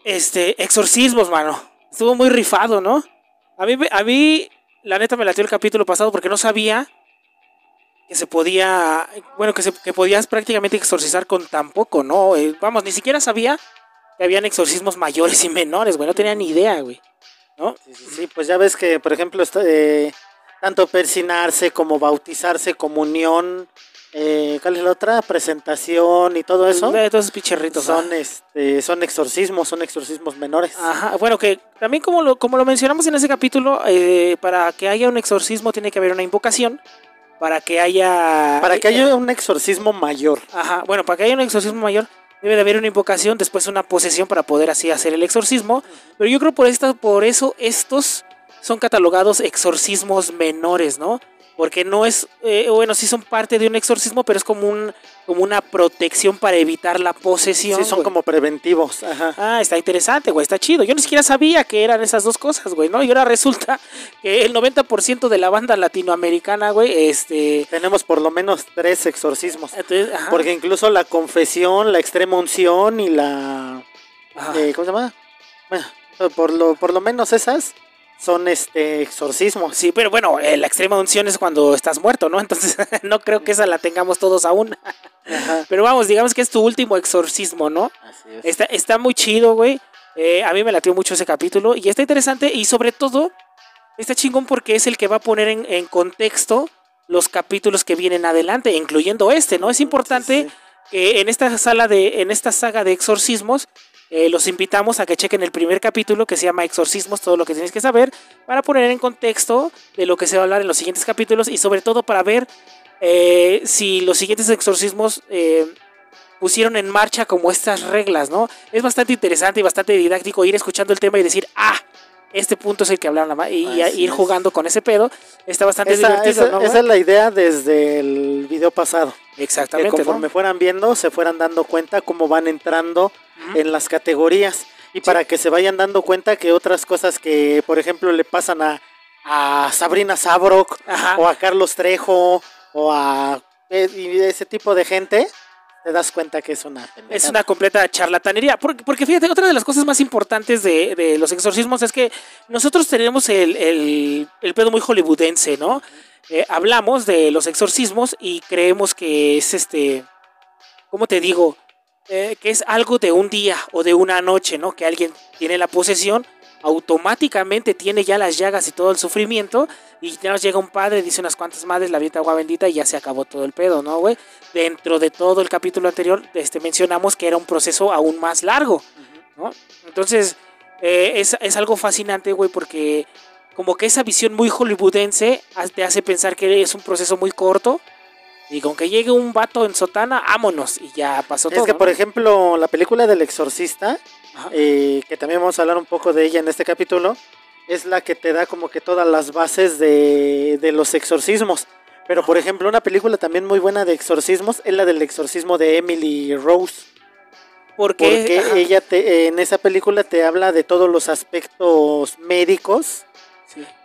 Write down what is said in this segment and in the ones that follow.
exorcismos, mano. Estuvo muy rifado, ¿no? A mí, la neta me latió el capítulo pasado porque no sabía que se podía, bueno, que podías prácticamente exorcizar con tan poco, ¿no? Vamos, ni siquiera sabía que habían exorcismos mayores y menores, güey, no tenía ni idea, güey, ¿no? Sí, pues ya ves que, por ejemplo, tanto persinarse como bautizarse, comunión, ¿cuál es la otra? Presentación y todo eso. De todos esos picherritos. Son exorcismos menores. Ajá, bueno, que también como lo mencionamos en ese capítulo, para que haya un exorcismo tiene que haber una invocación. Para que haya un exorcismo mayor. Ajá, bueno, para que haya un exorcismo mayor debe de haber una invocación, después una posesión para poder así hacer el exorcismo. Pero yo creo por eso estos son catalogados exorcismos menores, ¿no? Porque no es, bueno, sí son parte de un exorcismo, pero es como una protección para evitar la posesión. Sí, son como preventivos. Ajá. Ah, está interesante, güey, está chido. Yo ni siquiera sabía que eran esas dos cosas, güey, ¿no? Y ahora resulta que el 90% de la banda latinoamericana, güey, tenemos por lo menos 3 exorcismos. Entonces, ajá. Porque incluso la confesión, la extrema unción y la... ¿cómo se llama? Bueno, por lo menos esas son exorcismos. Sí, pero bueno, la extrema unción es cuando estás muerto, ¿no? Entonces no creo que esa la tengamos todos aún. Ajá. Pero vamos, digamos que es tu último exorcismo, ¿no? Así es. Está muy chido, güey. A mí me latió mucho ese capítulo y está interesante y sobre todo está chingón porque es el que va a poner en contexto los capítulos que vienen adelante, incluyendo ¿no? Es importante que en esta saga de exorcismos los invitamos a que chequen el primer capítulo que se llama Exorcismos, todo lo que tienes que saber, para poner en contexto de lo que se va a hablar en los siguientes capítulos y sobre todo para ver si los siguientes exorcismos pusieron en marcha como estas reglas, ¿no? Es bastante interesante y bastante didáctico ir escuchando el tema y decir, este punto es el que hablaron y ir jugando con ese pedo. Está bastante divertido, ¿no? Esa es la idea desde el video pasado. Exactamente. Que conforme fueran viendo, se fueran dando cuenta cómo van entrando en las categorías. Y para que se vayan dando cuenta que otras cosas que, por ejemplo, le pasan a Sabrina Sabrok, o a Carlos Trejo, o a ese tipo de gente, te das cuenta que es una pendejada. Es una completa charlatanería. Porque fíjate, otra de las cosas más importantes de los exorcismos es que nosotros tenemos el pedo muy hollywoodense, ¿no? Hablamos de los exorcismos y creemos que es ¿cómo te digo? Que es algo de un día o de una noche, ¿no? Que alguien tiene la posesión, automáticamente tiene ya las llagas y todo el sufrimiento, y ya nos llega un padre, dice unas cuantas madres, la avienta agua bendita y ya se acabó todo el pedo, ¿no, güey? Dentro de todo el capítulo anterior mencionamos que era un proceso aún más largo, ¿no? Entonces, es algo fascinante, güey, porque como que esa visión muy hollywoodense te hace pensar que es un proceso muy corto. Y con que llegue un vato en sotana, vámonos, y ya pasó todo. Es que, ¿no? por ejemplo, la película del Exorcista, que también vamos a hablar un poco de ella en este capítulo, es la que te da como que todas las bases de los exorcismos. Pero, por ejemplo, una película también muy buena de exorcismos es la del exorcismo de Emily Rose. Porque ella en esa película te habla de todos los aspectos médicos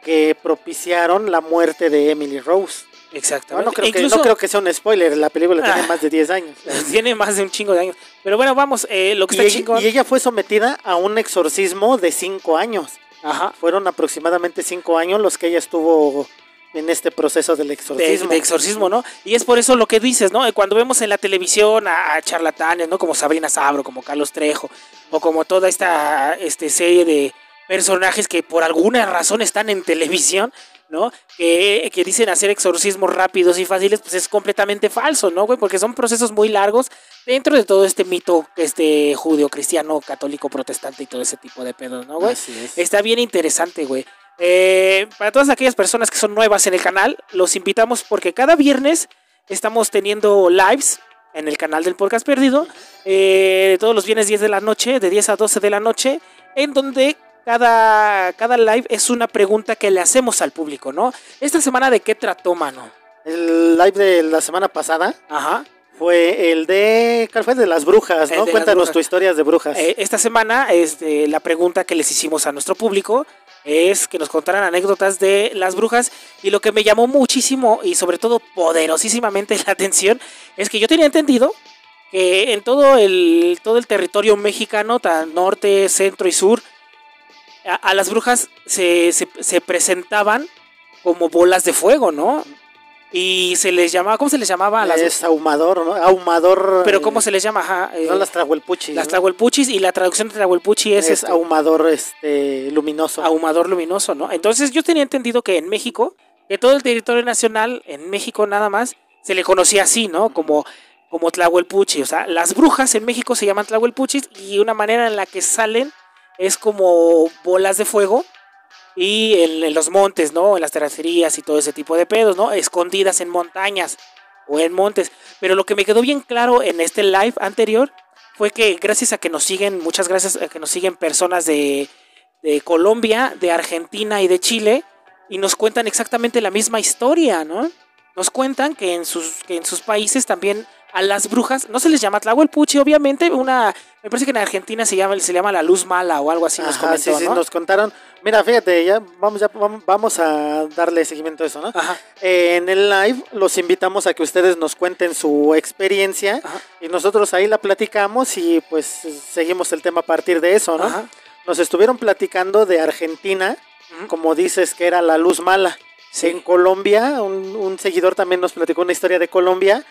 que propiciaron la muerte de Emily Rose. Exactamente. No creo que sea un spoiler, la película tiene más de 10 años. Tiene más de un chingo de años. Pero bueno, vamos, lo que está chingón. Y ella fue sometida a un exorcismo de 5 años. Ajá. Fueron aproximadamente 5 años los que ella estuvo en este proceso del exorcismo. De exorcismo, ¿no? Y es por eso lo que dices, ¿no? Cuando vemos en la televisión a charlatanes, ¿no? Como Sabrina Sabro, como Carlos Trejo, o como toda esta serie de personajes que por alguna razón están en televisión, ¿no? Que dicen hacer exorcismos rápidos y fáciles, pues es completamente falso, ¿no, güey? Porque son procesos muy largos dentro de todo este mito judeo, cristiano, católico, protestante y todo ese tipo de pedos, ¿no, güey? Así es. Está bien interesante, güey. Para todas aquellas personas que son nuevas en el canal, los invitamos porque cada viernes estamos teniendo lives en el canal del Podcast Perdido, todos los viernes 10 de la noche, de 10 a 12 de la noche, en donde cada live es una pregunta que le hacemos al público, ¿no? Esta semana, ¿de qué trató, mano? El live de la semana pasada fue el de... ¿Cuál fue? De las brujas, ¿no? Cuéntanos tu historias de brujas. Esta semana, la pregunta que les hicimos a nuestro público es que nos contaran anécdotas de las brujas, y lo que me llamó muchísimo y sobre todo poderosísimamente la atención es que yo tenía entendido que en todo el territorio mexicano, tan norte, centro y sur, a las brujas se presentaban como bolas de fuego, ¿no? Y se les llamaba, ¿cómo se les llamaba? Es ahumador, ¿no? Ahumador. Pero ¿cómo se les llama? Ajá, son las tlahuelpuchis. Las tlahuelpuchis, y la traducción de tlahuelpuchi es ahumador luminoso. Ahumador luminoso, ¿no? Entonces yo tenía entendido que en México, que todo el territorio nacional, en México nada más, se le conocía así, ¿no? Como tlahuelpuchi. O sea, las brujas en México se llaman tlahuelpuchis, y una manera en la que salen es como bolas de fuego. Y en los montes, ¿no? En las terracerías y todo ese tipo de pedos, ¿no? Escondidas en montañas o en montes. Pero lo que me quedó bien claro en este live anterior fue que gracias a que nos siguen, muchas gracias a que nos siguen personas de Colombia, de Argentina y de Chile, y nos cuentan exactamente la misma historia, ¿no? Nos cuentan que en sus países también a las brujas no se les llama tlahuelpuchi, obviamente. Me parece que en Argentina se llama la luz mala o algo así. Nos comentó, sí, ¿no? Nos contaron. Mira, fíjate, vamos a darle seguimiento a eso, ¿no? Ajá. En el live los invitamos a que ustedes nos cuenten su experiencia. Ajá. Y nosotros ahí la platicamos y pues seguimos el tema a partir de eso, ¿no? Ajá. Nos estuvieron platicando de Argentina, como dices que era la luz mala. Sí. En Colombia, un seguidor también nos platicó una historia de Colombia.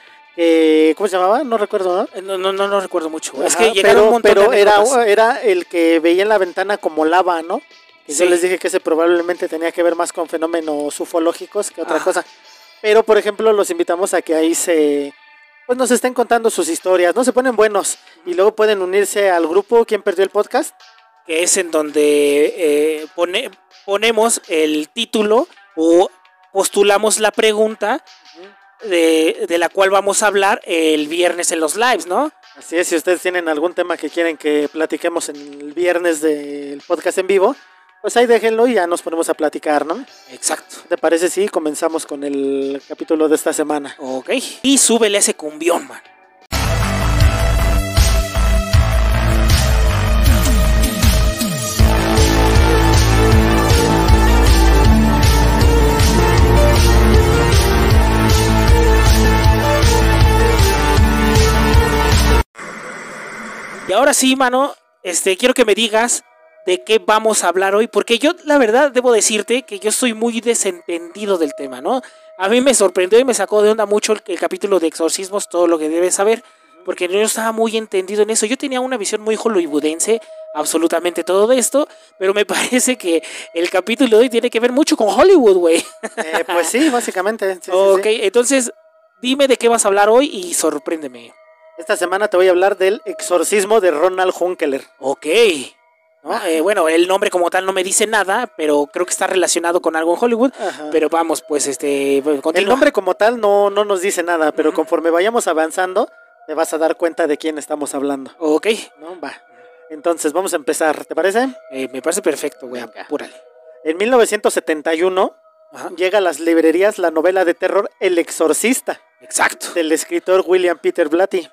¿Cómo se llamaba? No recuerdo, ¿no? No recuerdo mucho. Ajá, es que llegaron un montón de era el que veía en la ventana como lava, ¿no? Y sí. Yo les dije que ese probablemente tenía que ver más con fenómenos ufológicos que otra cosa. Pero, por ejemplo, los invitamos a que ahí pues nos estén contando sus historias, ¿no? Se ponen buenos. Y luego pueden unirse al grupo ¿Quién perdió el podcast? Que es en donde ponemos el título o postulamos la pregunta de la cual vamos a hablar el viernes en los lives, ¿no? Así es, si ustedes tienen algún tema que quieren que platiquemos en el viernes del podcast en vivo, pues ahí déjenlo y ya nos ponemos a platicar, ¿no? Exacto. ¿Te parece si comenzamos con el capítulo de esta semana? Ok. Y súbele ese cumbión, man. Y ahora sí, mano, quiero que me digas de qué vamos a hablar hoy, porque yo, la verdad, debo decirte que yo estoy muy desentendido del tema, ¿no? A mí me sorprendió y me sacó de onda mucho el capítulo de exorcismos, todo lo que debes saber, porque yo estaba muy entendido en eso. Yo tenía una visión muy hollywoodense, absolutamente todo de esto, pero me parece que el capítulo de hoy tiene que ver mucho con Hollywood, güey. Pues sí, básicamente. Sí, ok, sí. Entonces, dime de qué vas a hablar hoy y sorpréndeme. Esta semana te voy a hablar del exorcismo de Ronald Hunkeler. Ok. ¿No? Bueno, el nombre como tal no me dice nada, pero creo que está relacionado con algo en Hollywood. Ajá. Pero vamos, pues continúa. El nombre como tal no nos dice nada, pero conforme vayamos avanzando, te vas a dar cuenta de quién estamos hablando. Ok. ¿No? Va. Entonces, vamos a empezar, ¿te parece? Me parece perfecto, güey. Apúrale. En 1971 llega a las librerías la novela de terror El Exorcista. Exacto. Del escritor William Peter Blatty.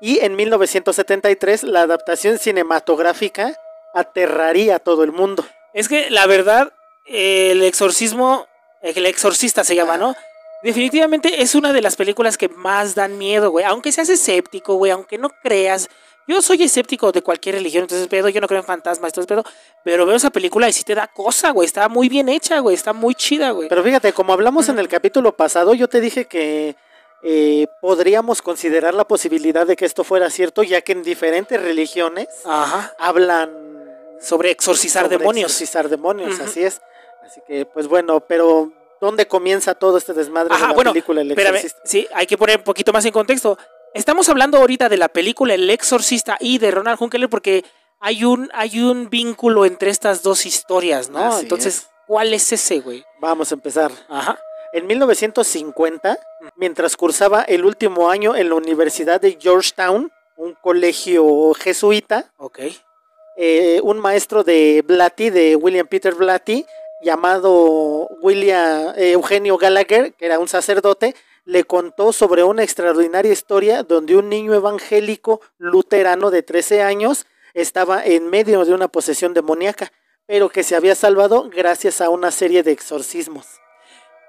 Y en 1973 la adaptación cinematográfica aterraría a todo el mundo. Es que la verdad, el exorcista se llama, ¿no? Definitivamente es una de las películas que más dan miedo, güey. Aunque seas escéptico, güey, aunque no creas. Yo soy escéptico de cualquier religión, entonces yo no creo en fantasmas, entonces pero veo esa película y sí te da cosa, güey. Está muy bien hecha, güey. Está muy chida, güey. Pero fíjate, como hablamos en el capítulo pasado, yo te dije que podríamos considerar la posibilidad de que esto fuera cierto, ya que en diferentes religiones hablan sobre exorcizar demonios. Así es. Así que, pues bueno, pero ¿dónde comienza todo este desmadre de la película El Exorcista? Sí, hay que poner un poquito más en contexto. Estamos hablando ahorita de la película El Exorcista y de Ronald Hunkeler porque hay un vínculo entre estas dos historias, ¿no? Así Entonces, es. ¿cuál es ese, güey? Vamos a empezar. En 1950, mientras cursaba el último año en la Universidad de Georgetown, un colegio jesuita, un maestro de Blatty, de William Peter Blatty, llamado Eugenio Gallagher, que era un sacerdote, le contó sobre una extraordinaria historia donde un niño evangélico luterano de 13 años estaba en medio de una posesión demoníaca, pero que se había salvado gracias a una serie de exorcismos.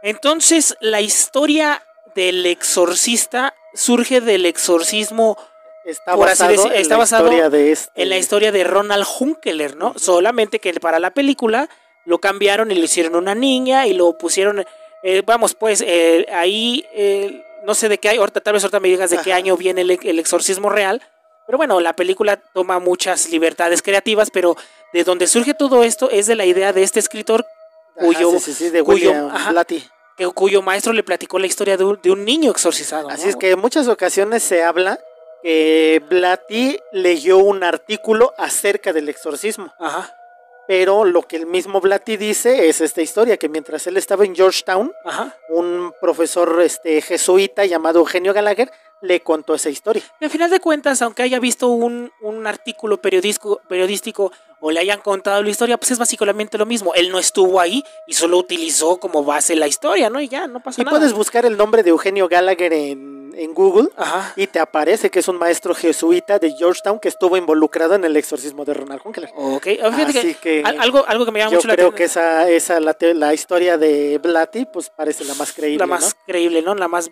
Entonces, la historia del exorcista surge del exorcismo está por así basado decir, en está la basado historia de este. en la historia de Ronald Hunkeler, ¿no? Solamente que para la película lo cambiaron y lo hicieron una niña y lo pusieron, vamos, pues ahí, no sé de qué hay, tal vez ahorita me digas de qué año viene el exorcismo real, pero bueno, la película toma muchas libertades creativas, pero de donde surge todo esto es de la idea de este escritor de William Blatty. Cuyo maestro le platicó la historia de un niño exorcizado. Así ¿no? es que en muchas ocasiones se habla que Blatty leyó un artículo acerca del exorcismo. Ajá. Pero lo que el mismo Blatty dice es esta historia, que mientras él estaba en Georgetown, un profesor jesuita llamado Eugenio Gallagher le contó esa historia. Y al final de cuentas, aunque haya visto un artículo periodístico o le hayan contado la historia, pues es básicamente lo mismo. Él no estuvo ahí y solo utilizó como base la historia, ¿no? Y ya, no pasa nada. Y puedes buscar el nombre de Eugenio Gallagher en Google y te aparece que es un maestro jesuita de Georgetown que estuvo involucrado en el exorcismo de Ronald Hunkeler. Ok, así que algo que me llama mucho la atención. Yo creo que la historia de Blatty pues parece la más creíble. La más creíble, ¿no? La más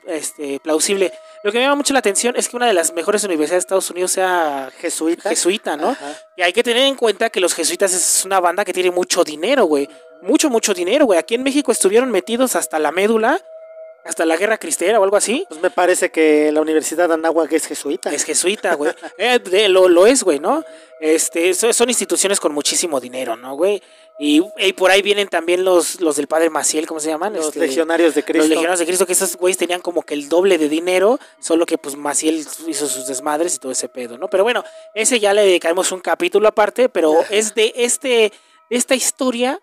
plausible. Lo que me llama mucho la atención es que una de las mejores universidades de Estados Unidos sea jesuita, ¿no? Y hay que tener en cuenta que los jesuitas es una banda que tiene mucho dinero, güey. Mucho dinero, güey. Aquí en México estuvieron metidos hasta la médula, hasta la guerra cristera o algo así. Pues me parece que la Universidad de Anáhuac es jesuita. Es jesuita, güey. Lo es, güey, ¿no? Son instituciones con muchísimo dinero, ¿no, güey? Y por ahí vienen también los del Padre Maciel, ¿cómo se llaman? Los Legionarios de Cristo. Los Legionarios de Cristo, que esos güeyes tenían como que el doble de dinero, solo que pues Maciel hizo sus desmadres y todo ese pedo, ¿no? Pero bueno, ese ya le dedicaremos un capítulo aparte, pero es de esta historia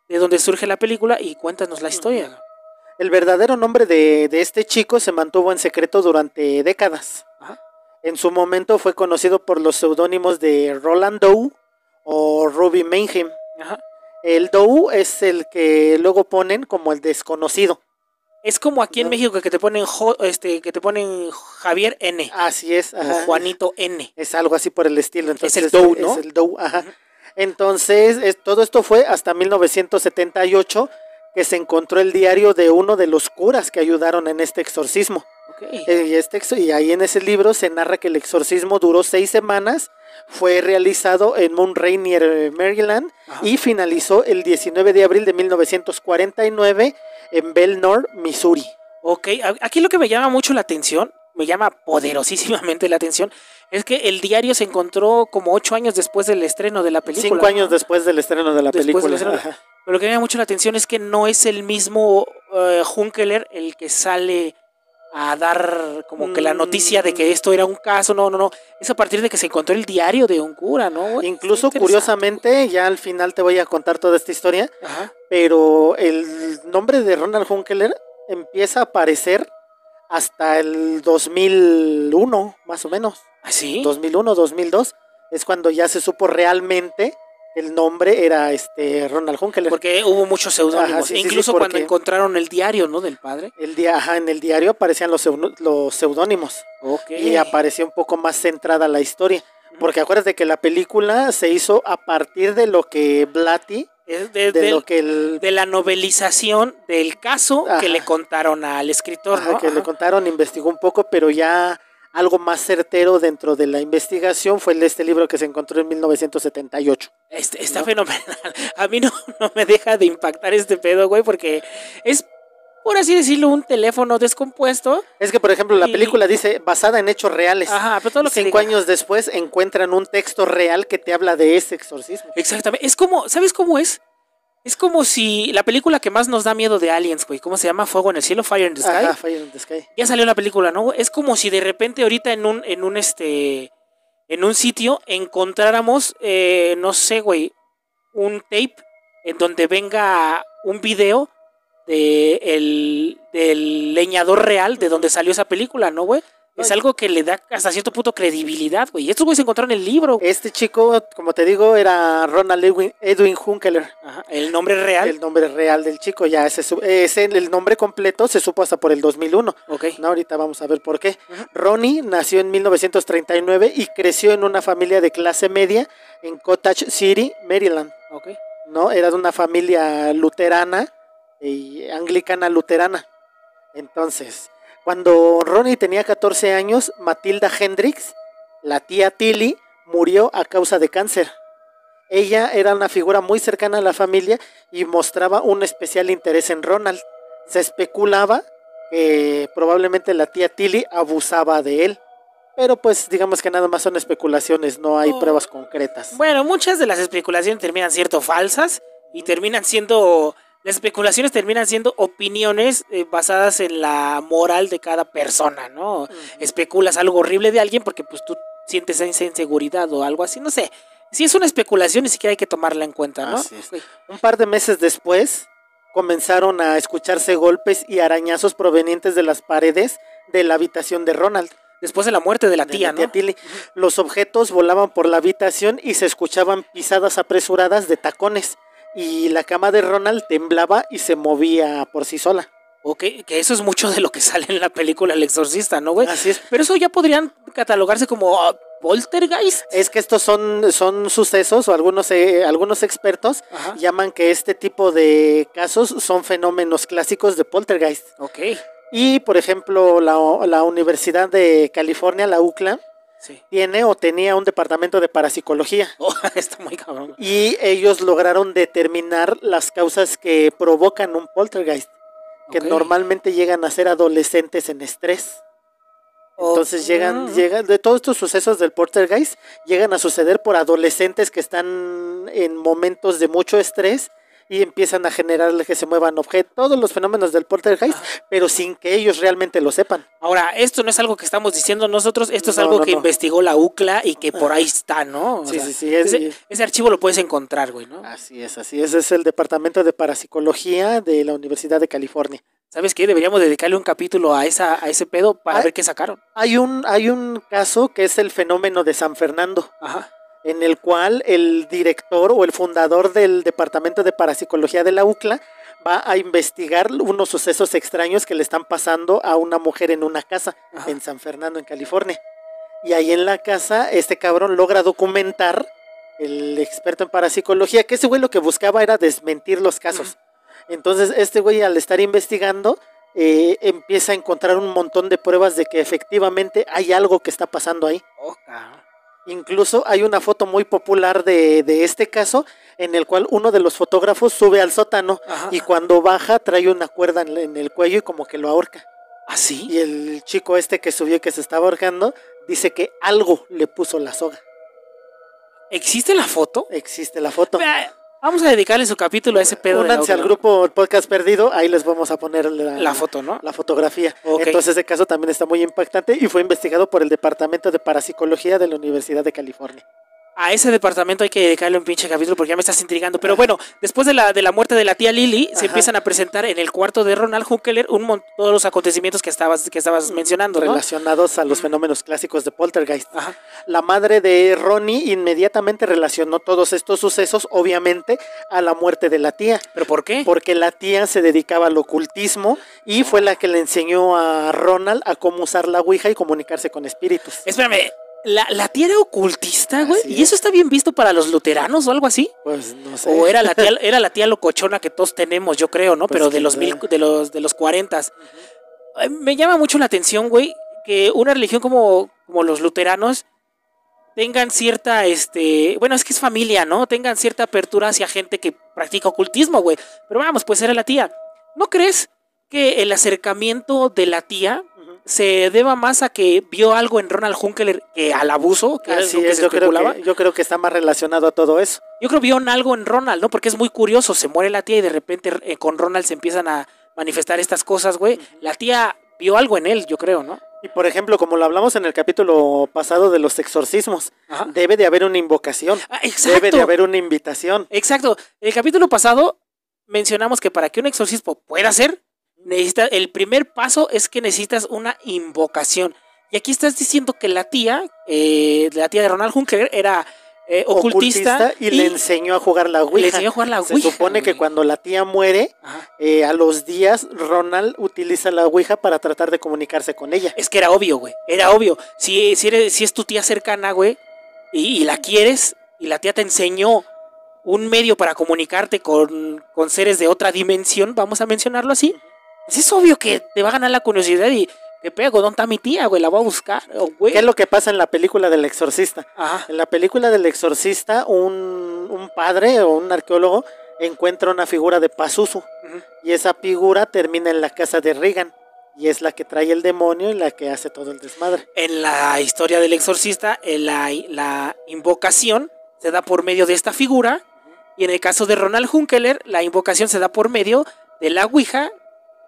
de donde surge la película y cuéntanos la historia. El verdadero nombre de este chico se mantuvo en secreto durante décadas. En su momento fue conocido por los seudónimos de Roland Doe o Ruby Mayhem. El Doe es el que luego ponen como el desconocido. Es como aquí en México que te ponen Javier N. Así es. O Juanito N. Es algo así por el estilo. Entonces, es el Doe, ¿no? Es el Doe, Entonces, todo esto fue hasta 1978 que se encontró el diario de uno de los curas que ayudaron en este exorcismo. Y ahí en ese libro se narra que el exorcismo duró 6 semanas, fue realizado en Mount Rainier, Maryland, y finalizó el 19 de abril de 1949 en Bellnor, Missouri. Ok, aquí lo que me llama mucho la atención, me llama poderosísimamente la atención, es que el diario se encontró como 8 años después del estreno de la película. 5 años después del estreno de la película. Pero lo que me llama mucho la atención es que no es el mismo Hunkeler el que sale a dar como que la noticia de que esto era un caso, no, es a partir de que se encontró el diario de un cura, ¿no? Incluso curiosamente, ya al final te voy a contar toda esta historia, pero el nombre de Ronald Hunkeler empieza a aparecer hasta el 2001, más o menos. ¿Ah, sí? 2001, 2002, es cuando ya se supo realmente el nombre era Ronald Hunkeler. Porque hubo muchos seudónimos. Incluso cuando encontraron el diario, ¿no? Del padre. En el diario aparecían los seudónimos. Y aparecía un poco más centrada la historia. Porque acuérdate que la película se hizo a partir de lo que Blatty... De la novelización del caso que le contaron al escritor, ¿no? Que le contaron, investigó un poco, pero ya... Algo más certero dentro de la investigación fue este libro que se encontró en 1978. Está fenomenal. A mí no me deja de impactar este pedo, güey, porque es, por así decirlo, un teléfono descompuesto. Es que, por ejemplo, la película dice basada en hechos reales. Pero todo lo que 5 años después encuentran un texto real que te habla de ese exorcismo. Exactamente. Es como, ¿sabes cómo es? Es como si la película que más nos da miedo de Aliens, güey, ¿cómo se llama? Fuego en el cielo, Fire in the Sky. Fire in the Sky. Ya salió la película, ¿no? Es como si de repente ahorita en un sitio encontráramos, no sé, güey, un tape en donde venga un video del leñador real de donde salió esa película, ¿no, güey? Es algo que le da hasta cierto punto credibilidad, güey. Y estos güeyes se encontraron en el libro. Este chico, como te digo, era Ronald Edwin Hunkeler. El nombre real. El nombre real del chico, ya el nombre completo se supo hasta por el 2001. No, ahorita vamos a ver por qué. Ronnie nació en 1939 y creció en una familia de clase media en Cottage City, Maryland. No, era de una familia luterana y anglicana luterana. Entonces... Cuando Ronnie tenía 14 años, Matilda Hendricks, la tía Tilly murió a causa de cáncer. Ella era una figura muy cercana a la familia y mostraba un especial interés en Ronald. Se especulaba que probablemente la tía Tilly abusaba de él. Pero pues digamos que nada más son especulaciones, no hay pruebas concretas. Bueno, muchas de las especulaciones terminan siendo falsas y terminan siendo... Las especulaciones terminan siendo opiniones basadas en la moral de cada persona, ¿no? Especulas algo horrible de alguien porque pues tú sientes esa inseguridad o algo así, no sé. Si es una especulación, ni siquiera hay que tomarla en cuenta, ¿no? Así es. Un par de meses después comenzaron a escucharse golpes y arañazos provenientes de las paredes de la habitación de Ronald. Después de la muerte de la tía, ¿no? Tilly. Los objetos volaban por la habitación y se escuchaban pisadas apresuradas de tacones. Y la cama de Ronald temblaba y se movía por sí sola. Ok, que eso es mucho de lo que sale en la película El Exorcista, ¿no, güey? Así es. Pero eso ya podrían catalogarse como poltergeist. Es que estos son sucesos, o algunos expertos llaman que este tipo de casos son fenómenos clásicos de poltergeist. Ok. Y, por ejemplo, la Universidad de California, la UCLA, sí, tiene o tenía un departamento de parapsicología. Oh, está muy cabrón. Y ellos lograron determinar las causas que provocan un poltergeist, que normalmente llegan a ser adolescentes en estrés. Entonces llegan de todos estos sucesos del poltergeist, llegan a suceder por adolescentes que están en momentos de mucho estrés y empiezan a generarle que se muevan objetos, todos los fenómenos del poltergeist, pero sin que ellos realmente lo sepan. Ahora, esto no es algo que estamos diciendo nosotros, esto es algo que investigó la UCLA y que por ahí está, ¿no? O sea, sí. Ese archivo lo puedes encontrar, güey, ¿no? Así es. Ese es el Departamento de Parapsicología de la Universidad de California. ¿Sabes qué? Deberíamos dedicarle un capítulo a ese pedo para ver qué sacaron. Hay un caso que es el fenómeno de San Fernando. Ajá. En el cual el director o el fundador del Departamento de Parapsicología de la UCLA va a investigar unos sucesos extraños que le están pasando a una mujer en una casa en San Fernando, en California. Y ahí en la casa, este cabrón logra documentar, el experto en parapsicología, que ese güey lo que buscaba era desmentir los casos. Entonces este güey, al estar investigando, empieza a encontrar un montón de pruebas de que efectivamente hay algo que está pasando ahí. Incluso hay una foto muy popular de este caso en el cual uno de los fotógrafos sube al sótano y cuando baja trae una cuerda en el cuello y como que lo ahorca. ¿Ah, sí? Y el chico que subió que se estaba ahorcando dice que algo le puso la soga. ¿Existe la foto? Existe la foto. Vamos a dedicarle su capítulo a ese pedo. Únanse al grupo Podcast Perdido, ahí les vamos a poner la foto, ¿no? La fotografía. Okay. Entonces ese caso también está muy impactante y fue investigado por el Departamento de Parapsicología de la Universidad de California. A ese departamento hay que dedicarle un pinche capítulo porque ya me estás intrigando. Pero bueno, después de la muerte de la tía Lily, se empiezan a presentar en el cuarto de Ronald Hunkeler todos los acontecimientos que estabas mencionando, ¿no? Relacionados a los fenómenos clásicos de poltergeist. La madre de Ronnie inmediatamente relacionó todos estos sucesos, obviamente, a la muerte de la tía. ¿Pero por qué? Porque la tía se dedicaba al ocultismo y fue la que le enseñó a Ronald a cómo usar la ouija y comunicarse con espíritus. Espérame. ¿La tía era ocultista, güey? ¿Y eso está bien visto para los luteranos o algo así? Pues no sé. O era la tía locochona que todos tenemos, yo creo, ¿no? Pues pero de los 40. Me llama mucho la atención, güey, que una religión como los luteranos tengan cierta, bueno, es que es familia, ¿no? Tengan cierta apertura hacia gente que practica ocultismo, güey. Pero vamos, pues era la tía. ¿No crees que el acercamiento de la tía se deba más a que vio algo en Ronald Hunkeler que al abuso, que así es, yo creo que está más relacionado a todo eso. Yo creo que vio algo en Ronald, ¿no? Porque es muy curioso, se muere la tía y de repente con Ronald se empiezan a manifestar estas cosas, güey. La tía vio algo en él, yo creo, ¿no? Y por ejemplo, como lo hablamos en el capítulo pasado de los exorcismos, debe de haber una invocación, debe de haber una invitación. Exacto, el capítulo pasado mencionamos que para que un exorcismo pueda ser, el primer paso es que necesitas una invocación. Y aquí estás diciendo que la tía de Ronald Hunkeler era ocultista y le enseñó a jugar la ouija. Se supone que cuando la tía muere, a los días Ronald utiliza la ouija para tratar de comunicarse con ella. Es que era obvio, güey. Era obvio. Si es tu tía cercana, güey, y la quieres, y la tía te enseñó un medio para comunicarte con seres de otra dimensión, vamos a mencionarlo así. Pues es obvio que te va a ganar la curiosidad y ¿qué pego? ¿Dónde está mi tía, güey? La voy a buscar, güey. ¿Qué es lo que pasa en la película del Exorcista? Ajá. En la película del Exorcista, un padre o un arqueólogo encuentra una figura de Pazuzu. Y esa figura termina en la casa de Regan. Y es la que trae el demonio y la que hace todo el desmadre. En la historia del Exorcista, la invocación se da por medio de esta figura. Y en el caso de Ronald Hunkeler, la invocación se da por medio de la Ouija,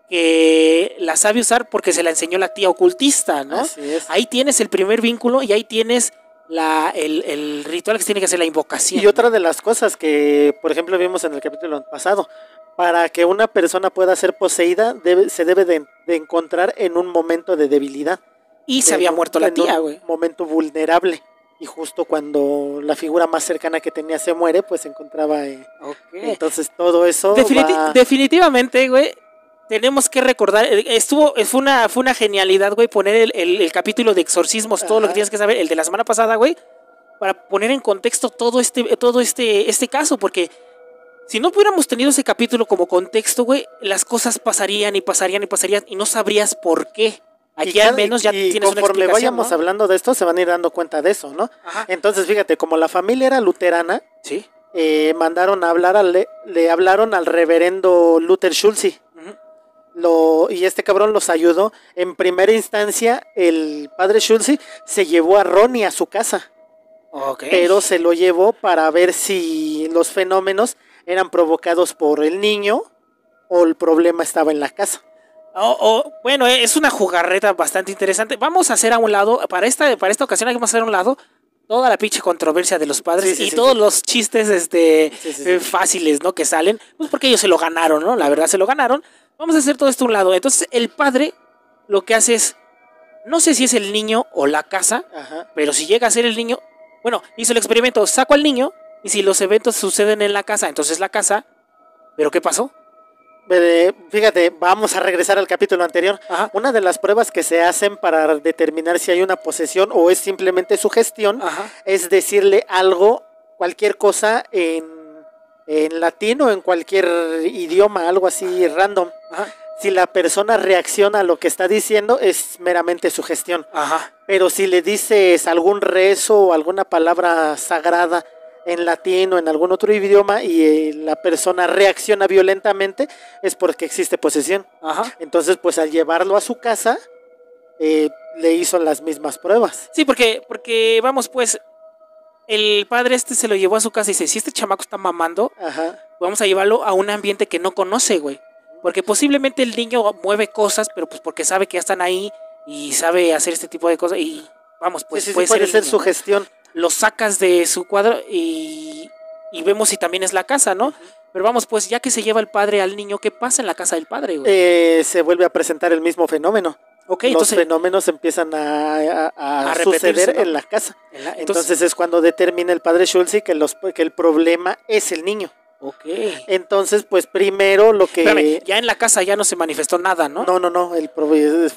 que la sabe usar porque se la enseñó la tía ocultista, ¿no? Así es. Ahí tienes el primer vínculo y ahí tienes el ritual que se tiene que hacer, la invocación. Y otra de las cosas que, por ejemplo, vimos en el capítulo pasado, para que una persona pueda ser poseída, se debe de encontrar en un momento de debilidad. Y se había muerto la tía, güey. En un momento vulnerable. Y justo cuando la figura más cercana que tenía se muere, pues se encontraba... Okay. Entonces todo eso definitivamente, güey, tenemos que recordar, fue una genialidad, güey, poner el capítulo de exorcismos, todo lo que tienes que saber, el de la semana pasada, güey, para poner en contexto todo este caso, porque si no hubiéramos tenido ese capítulo como contexto, güey, las cosas pasarían y no sabrías por qué. Aquí al menos ya tienes una explicación. Conforme vayamos hablando de esto, se van a ir dando cuenta de eso, ¿no? Ajá. Entonces, fíjate, como la familia era luterana, sí, mandaron a hablar le hablaron al reverendo Luther Schulze. Y este cabrón los ayudó. En primera instancia, el padre Schulze se llevó a Ronnie a su casa. Okay. Pero se lo llevó para ver si los fenómenos eran provocados por el niño o el problema estaba en la casa. Bueno, es una jugarreta bastante interesante. Vamos a hacer a un lado, para esta ocasión vamos a hacer a un lado toda la pinche controversia de los padres todos los chistes fáciles, ¿no? Que salen, pues porque ellos se lo ganaron, ¿no? La verdad se lo ganaron. Vamos a hacer todo esto a un lado. Entonces el padre lo que hace es, no sé si es el niño o la casa, pero si llega a ser el niño, bueno, hizo el experimento, saco al niño y si los eventos suceden en la casa, entonces la casa, ¿pero qué pasó? Fíjate, vamos a regresar al capítulo anterior. Una de las pruebas que se hacen para determinar si hay una posesión o es simplemente sugestión es decirle algo, cualquier cosa en latín o en cualquier idioma, algo así random. Si la persona reacciona a lo que está diciendo, es meramente sugestión. Pero si le dices algún rezo o alguna palabra sagrada en latín o en algún otro idioma y la persona reacciona violentamente, es porque existe posesión. Entonces, pues al llevarlo a su casa, le hizo las mismas pruebas. Sí, porque vamos, pues, el padre se lo llevó a su casa y dice, si este chamaco está mamando, vamos a llevarlo a un ambiente que no conoce, güey. Porque posiblemente el niño mueve cosas, pero pues porque sabe que ya están ahí y sabe hacer este tipo de cosas y vamos, pues puede ser sugestión. Lo sacas de su cuadro y vemos si también es la casa, ¿no? Pero vamos, pues ya que se lleva el padre al niño, ¿qué pasa en la casa del padre, güey? Se vuelve a presentar el mismo fenómeno. Los fenómenos empiezan a suceder, ¿no? En la casa. Entonces es cuando determina el padre Schulze que el problema es el niño. Entonces, pues primero lo que... Espérame, ya en la casa ya no se manifestó nada, ¿no? No,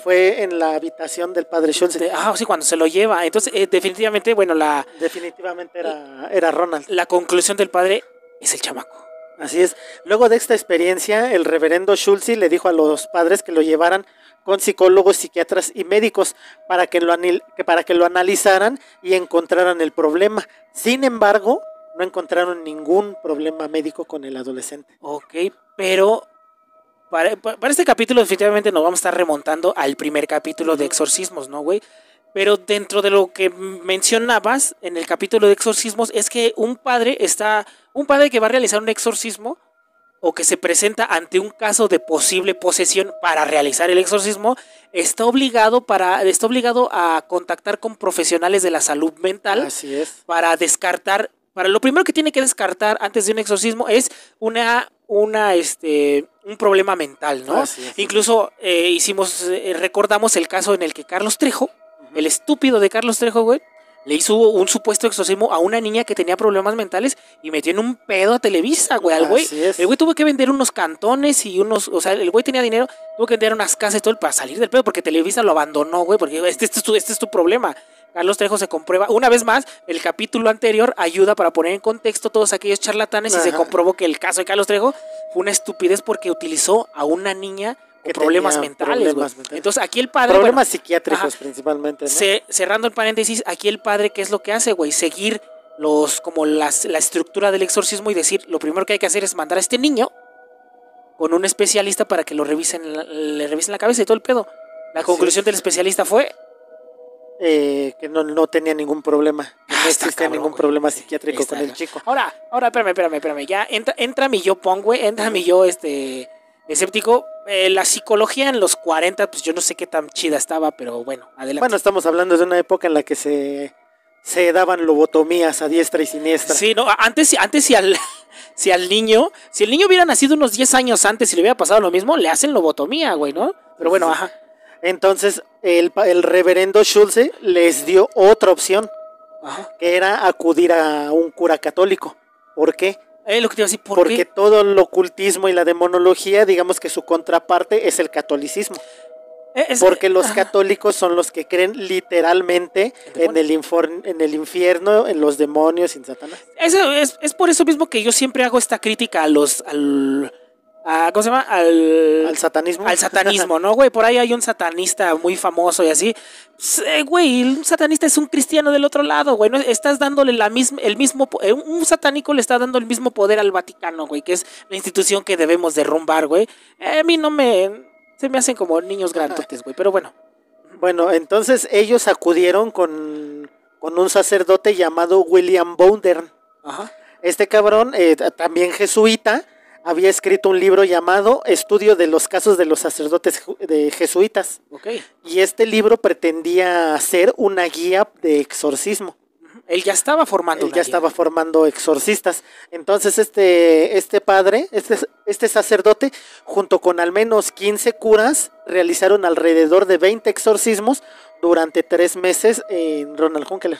fue en la habitación del padre Schulze. Sí, cuando se lo lleva. Entonces, definitivamente, bueno, definitivamente era Ronald. La conclusión del padre es el chamaco. Así es. Luego de esta experiencia, el reverendo Schulze le dijo a los padres que lo llevaran con psicólogos, psiquiatras y médicos para que lo analizaran y encontraran el problema. Sin embargo, no encontraron ningún problema médico con el adolescente. Pero para este capítulo definitivamente nos vamos a estar remontando al primer capítulo de exorcismos, ¿no, güey? Pero dentro de lo que mencionabas en el capítulo de exorcismos es que un padre que va a realizar un exorcismo o que se presenta ante un caso de posible posesión para realizar el exorcismo, está obligado a contactar con profesionales de la salud mental. Así es. Para descartar. Lo primero que tiene que descartar antes de un exorcismo es un problema mental, ¿no? Incluso recordamos el caso en el que Carlos Trejo, el estúpido de Carlos Trejo, güey, le hizo un supuesto exorcismo a una niña que tenía problemas mentales y metió en un pedo a Televisa, güey, al güey. El güey tuvo que vender unos cantones y el güey tenía dinero, tuvo que vender unas casas y todo para salir del pedo porque Televisa lo abandonó, güey, porque este es tu problema. Carlos Trejo se comprueba, una vez más, el capítulo anterior ayuda para poner en contexto todos aquellos charlatanes y se comprobó que el caso de Carlos Trejo fue una estupidez porque utilizó a una niña que problemas tenía mentales, problemas güey. mentales. Entonces aquí el padre... Problemas psiquiátricos principalmente, ¿no? Cerrando el paréntesis, aquí el padre, ¿qué es lo que hace, güey? Seguir la estructura del exorcismo y decir, lo primero que hay que hacer es mandar a este niño con un especialista para que le revisen la cabeza y todo el pedo. La conclusión del especialista fue... que no tenía ningún problema, que no existía cabrón, ningún güey. problema psiquiátrico con el chico. Ahora, espérame. Ya entra mi yo güey, entra mi yo escéptico. La psicología en los 40, pues yo no sé qué tan chida estaba, pero bueno, adelante. Bueno, estamos hablando de una época en la que se daban lobotomías a diestra y siniestra. Sí, no, antes si el niño hubiera nacido unos 10 años antes y le hubiera pasado lo mismo, le hacen lobotomía, güey, ¿no? Pero bueno, Sí. ajá. Entonces, el reverendo Schulze les dio otra opción, Ajá. que era acudir a un cura católico. ¿Por qué? Lo que te iba a decir, Porque qué? todo el ocultismo y la demonología, digamos que su contraparte es el catolicismo. Porque los católicos son los que creen literalmente en el infierno, en los demonios, en Satanás. Es por eso mismo que yo siempre hago esta crítica ¿cómo se llama? Al satanismo. Al satanismo, ¿no, güey? Por ahí hay un satanista muy famoso y así. Güey, un satanista es un cristiano del otro lado, güey. ¿No? Estás dándole un satánico le está dando el mismo poder al Vaticano, güey, que es la institución que debemos derrumbar, güey. A mí se me hacen como niños grandotes, güey, pero bueno. Bueno, entonces ellos acudieron con un sacerdote llamado William Bowdern. Ajá. Este cabrón, también jesuita, había escrito un libro llamado Estudio de los casos de los sacerdotes jesuitas. Okay. Y este libro pretendía ser una guía de exorcismo. Él ya estaba formando estaba formando exorcistas. Entonces este padre, este sacerdote, junto con al menos 15 curas, realizaron alrededor de 20 exorcismos durante 3 meses en Ronald Hunkeler.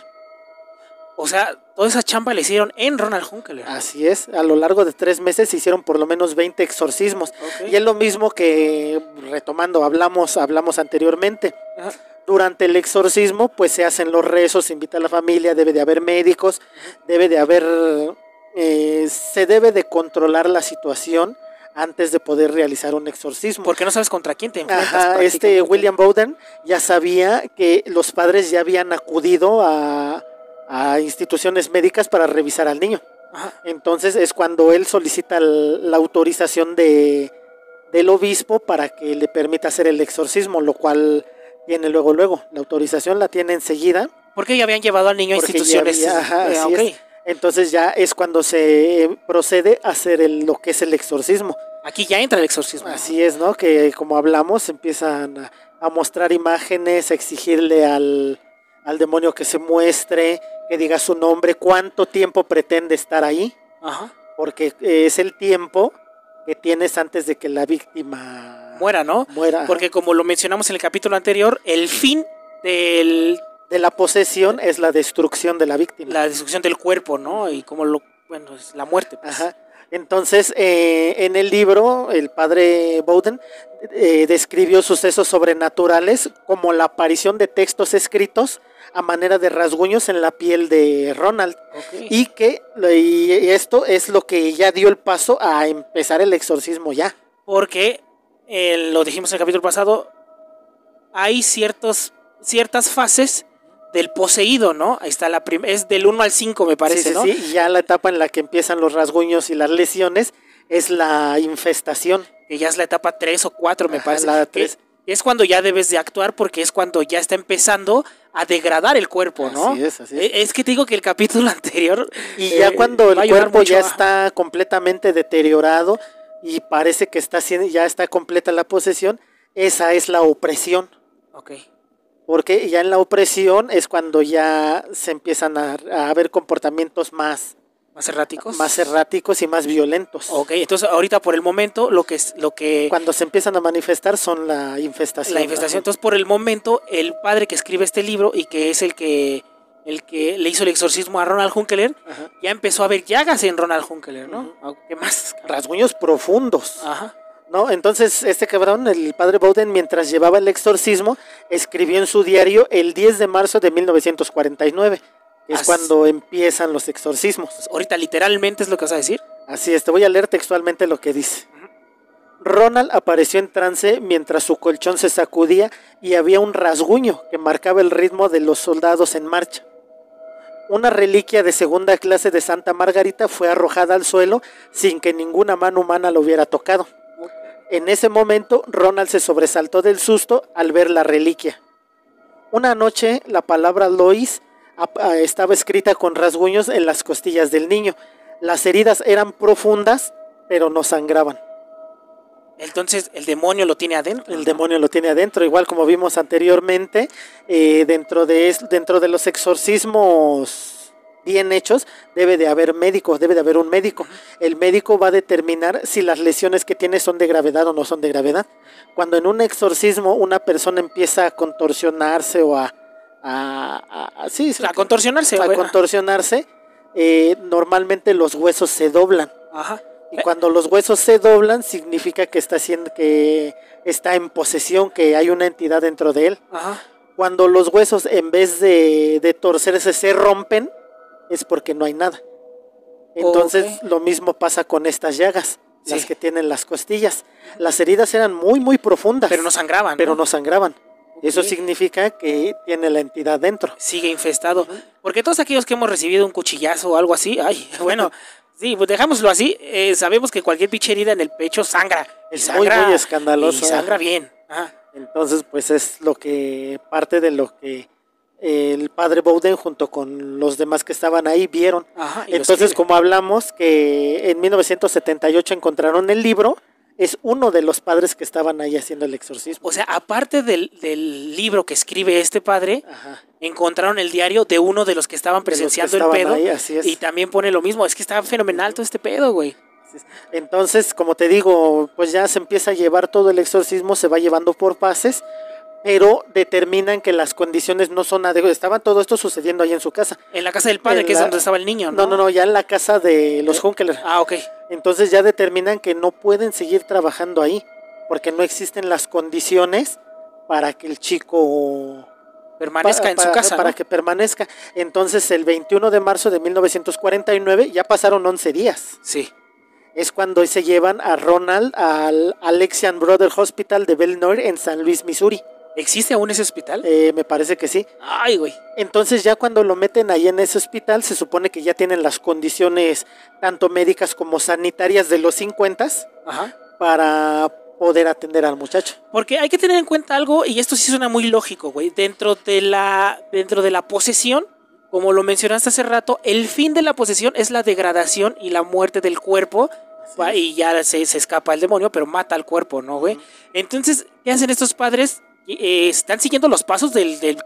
O sea, toda esa chamba la hicieron en Ronald Hunkeler. Así es, a lo largo de 3 meses se hicieron por lo menos 20 exorcismos. Okay. Y es lo mismo que, retomando, hablamos anteriormente. Ajá. Durante el exorcismo, pues se hacen los rezos, se invita a la familia, debe de haber médicos, se debe de controlar la situación antes de poder realizar un exorcismo. Porque no sabes contra quién te enfrentas. Ajá, William Bowden ya sabía que los padres ya habían acudido a instituciones médicas para revisar al niño. Ajá. Entonces es cuando él solicita la autorización del obispo para que le permita hacer el exorcismo, lo cual tiene luego. La autorización la tiene enseguida. Porque ya habían llevado al niño a instituciones. Okay. Entonces ya es cuando se procede a hacer lo que es el exorcismo. Aquí ya entra el exorcismo. Así es, ¿no? Que como hablamos, empiezan a mostrar imágenes, a exigirle al demonio que se muestre, que diga su nombre, cuánto tiempo pretende estar ahí. Ajá. Porque es el tiempo que tienes antes de que la víctima muera, ¿no? Muera. Porque como lo mencionamos en el capítulo anterior, el fin de la posesión es la destrucción de la víctima. La destrucción del cuerpo, ¿no? Y como es la muerte. Pues. Ajá. Entonces, en el libro, el padre Bowden describió sucesos sobrenaturales como la aparición de textos escritos a manera de rasguños en la piel de Ronald. Okay. Y esto es lo que ya dio el paso a empezar el exorcismo ya. Porque, lo dijimos en el capítulo pasado, hay ciertas fases del poseído, ¿no? Ahí está es del 1 al 5, me parece, ¿no? Sí, y ya la etapa en la que empiezan los rasguños y las lesiones es la infestación. Que ya es la etapa 3 o 4, me parece. La 3. Es cuando ya debes de actuar porque es cuando ya está empezando a degradar el cuerpo, ¿no? Así es. Es que te digo que el capítulo anterior... Y ya cuando el cuerpo ya está completamente deteriorado y parece que ya está completa la posesión, esa es la opresión. Ok. Porque ya en la opresión es cuando ya se empiezan a ver comportamientos más erráticos y más violentos. Ok, entonces ahorita por el momento lo que cuando se empiezan a manifestar son la infestación. Entonces por el momento el padre que escribe este libro y que es el que le hizo el exorcismo a Ronald Hunkeler, ya empezó a ver llagas en Ronald Hunkeler, ¿no? ¿Qué más? Rasguños profundos. Ajá. ¿No? Entonces este cabrón, el padre Bowden, mientras llevaba el exorcismo, escribió en su diario el 10 de marzo de 1949, que es cuando empiezan los exorcismos. Ahorita literalmente es lo que vas a decir. Así es, te voy a leer textualmente lo que dice. Ronald apareció en trance mientras su colchón se sacudía y había un rasguño que marcaba el ritmo de los soldados en marcha. Una reliquia de segunda clase de Santa Margarita fue arrojada al suelo sin que ninguna mano humana lo hubiera tocado. En ese momento, Ronald se sobresaltó del susto al ver la reliquia. Una noche, la palabra Lois estaba escrita con rasguños en las costillas del niño. Las heridas eran profundas, pero no sangraban. Entonces, el demonio lo tiene adentro. El demonio lo tiene adentro, igual como vimos anteriormente, dentro de los exorcismos bien hechos, debe de haber un médico. El médico va a determinar si las lesiones que tiene son de gravedad o no son de gravedad. Cuando en un exorcismo una persona empieza a contorsionarse o a contorsionarse, normalmente los huesos se doblan. Ajá. Y cuando los huesos se doblan, significa que está en posesión, que hay una entidad dentro de él. Ajá. Cuando los huesos, en vez de torcerse, se rompen, es porque no hay nada. Entonces, lo mismo pasa con estas llagas, las que tienen las costillas. Las heridas eran muy, muy profundas. Pero no sangraban. Eso significa que tiene la entidad dentro. Sigue infestado. Porque todos aquellos que hemos recibido un cuchillazo o algo así, bueno... Sí, pues dejámoslo así. Sabemos que cualquier pinche herida en el pecho sangra. Es muy, muy escandaloso. Y sangra bien. Ajá. Entonces, pues es parte de lo que el padre Bowden junto con los demás que estaban ahí vieron. Ajá, entonces, como hablamos que en 1978 encontraron el libro, es uno de los padres que estaban ahí haciendo el exorcismo. O sea, aparte del libro que escribe este padre, encontraron el diario de uno de los que estaban presenciando el pedo. Ahí, así es. Y también pone lo mismo. Es que está fenomenal todo este pedo, güey. Entonces, como te digo, pues ya se empieza a llevar todo el exorcismo, se va llevando por fases, pero determinan que las condiciones no son adecuadas. Estaba todo esto sucediendo ahí en su casa. En la casa del padre, que es donde estaba el niño, ¿no? No, ya en la casa de los Hunkeler. Ah, ok. Entonces ya determinan que no pueden seguir trabajando ahí, porque no existen las condiciones para que el chico permanezca en su casa, para que permanezca. Entonces el 21 de marzo de 1949, ya pasaron 11 días. Sí. Es cuando se llevan a Ronald al Alexian Brothers Hospital de Belle-Noire en San Luis, Missouri. ¿Existe aún ese hospital? Me parece que sí. Ay, güey. Entonces ya cuando lo meten ahí en ese hospital, se supone que ya tienen las condiciones tanto médicas como sanitarias de los 50 para poder atender al muchacho. Porque hay que tener en cuenta algo, y esto sí suena muy lógico, güey. Dentro de la posesión, como lo mencionaste hace rato, el fin de la posesión es la degradación y la muerte del cuerpo. Sí. Y ya se escapa el demonio, pero mata al cuerpo, ¿no, güey? Entonces, ¿qué hacen estos padres? Están siguiendo los pasos de